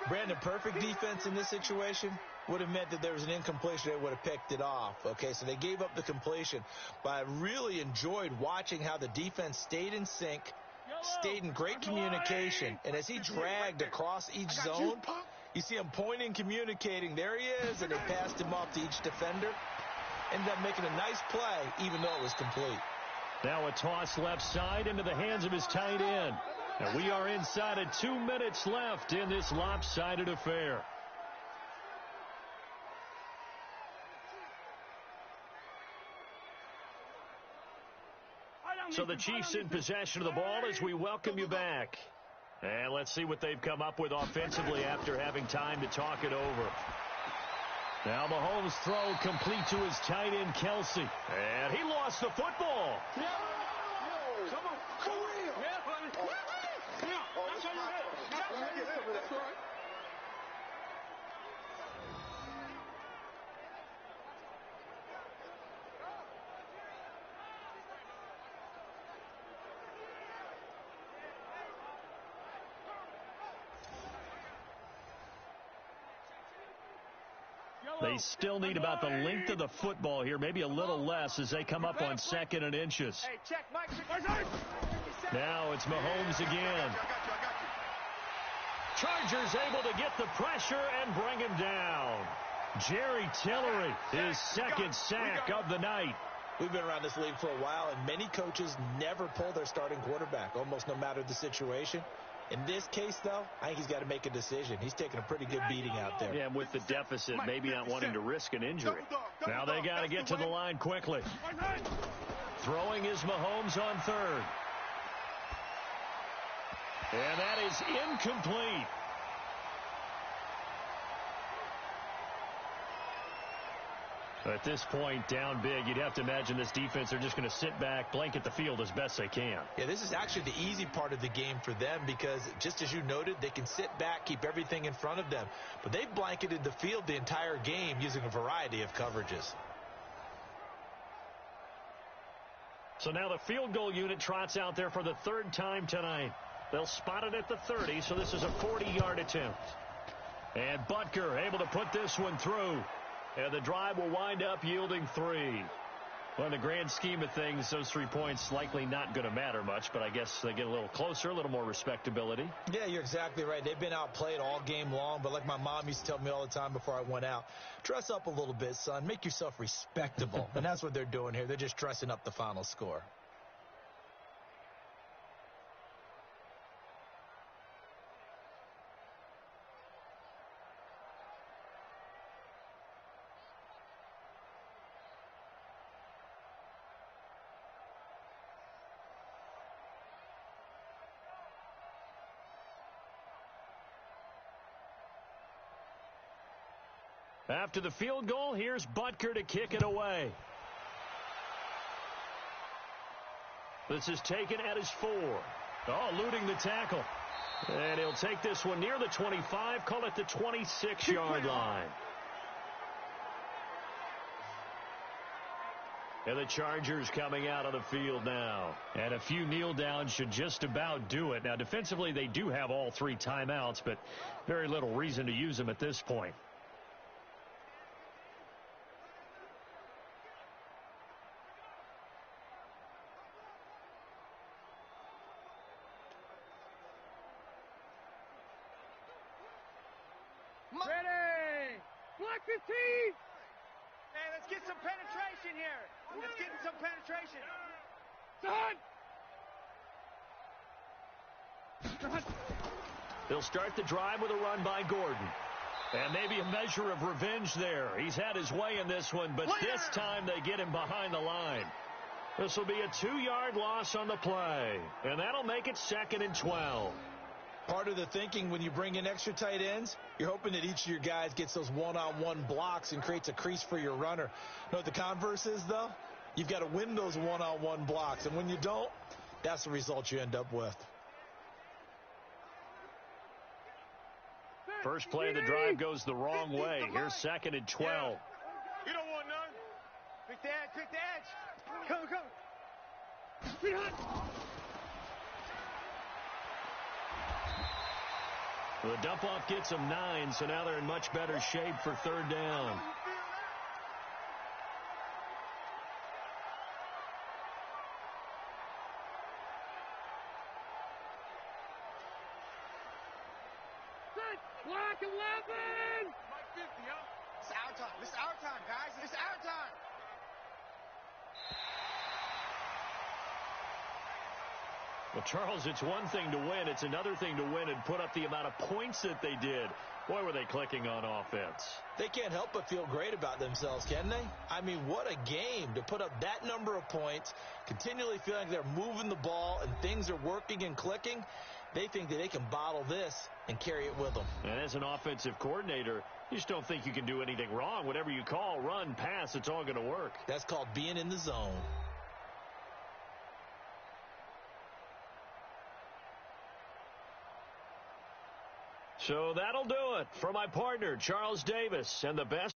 Brandon, perfect defense in this situation would have meant that there was an incompletion. They would have picked it off. Okay, so they gave up the completion. But I really enjoyed watching how the defense stayed in sync, stayed in great communication. And as he dragged across each zone, you see him pointing, communicating. There he is, and they passed him off to each defender. Ended up making a nice play, even though it was complete. Now a toss left side into the hands of his tight end. And we are inside of 2 minutes left in this lopsided affair. So the Chiefs in possession of the ball as we welcome you back. And let's see what they've come up with offensively after having time to talk it over. Now Mahomes' throw complete to his tight end, Kelsey. And he lost the football. Come on. For real. Yeah, buddy. Yeah, that's how you hit. That's right. They still need about the length of the football here, maybe a little less as they come up on 2nd and inches. Hey, check, Mike. Now it's Mahomes again. Chargers able to get the pressure and bring him down. Jerry Tillery, his second sack of the night. We've been around this league for a while, and many coaches never pull their starting quarterback, almost no matter the situation. In this case, though, I think he's got to make a decision. He's taking a pretty good beating out there. Yeah, and with the deficit, maybe not wanting to risk an injury. Now they got to get to the line quickly. Throwing is Mahomes on 3rd. And that is incomplete. At this point, down big, you'd have to imagine this defense are just going to sit back, blanket the field as best they can. Yeah, this is actually the easy part of the game for them because, just as you noted, they can sit back, keep everything in front of them. But they've blanketed the field the entire game using a variety of coverages. So now the field goal unit trots out there for the 3rd time tonight. They'll spot it at the 30, so this is a 40-yard attempt. And Butker able to put this one through. And the drive will wind up yielding 3. Well, in the grand scheme of things, those 3 points likely not going to matter much, but I guess they get a little closer, a little more respectability. Yeah, you're exactly right. They've been outplayed all game long, but like my mom used to tell me all the time before I went out, dress up a little bit, son. Make yourself respectable. And that's what they're doing here. They're just dressing up the final score. After the field goal, here's Butker to kick it away. This is taken at his 4. Oh, eluding the tackle. And he'll take this one near the 25, call it the 26-yard line. And the Chargers coming out of the field now. And a few kneel downs should just about do it. Now, defensively, they do have all 3 timeouts, but very little reason to use them at this point. Ready! Block 15! Hey, let's get some penetration here. Let's get some penetration. Done! They'll start the drive with a run by Gordon. And maybe a measure of revenge there. He's had his way in this one, but this time they get him behind the line. This will be a 2-yard loss on the play. And that'll make it 2nd and 12. Part of the thinking when you bring in extra tight ends, you're hoping that each of your guys gets those one-on-one blocks and creates a crease for your runner. You know what the converse is, though? You've got to win those one-on-one blocks. And when you don't, that's the result you end up with. First play of the drive goes the wrong way. Here's 2nd and 12. You don't want none. Pick the edge, pick the edge. Come, come. The dump-off gets them 9, so now they're in much better shape for third down. Block 11! It's our time. It's our time, guys. It's our time. Well, Charles, it's one thing to win. It's another thing to win and put up the amount of points that they did. Boy, were they clicking on offense. They can't help but feel great about themselves, can they? I mean, what a game to put up that number of points, continually feeling like they're moving the ball and things are working and clicking. They think that they can bottle this and carry it with them. And as an offensive coordinator, you just don't think you can do anything wrong. Whatever you call, run, pass, it's all going to work. That's called being in the zone. So that'll do it for my partner, Charles Davis, and the best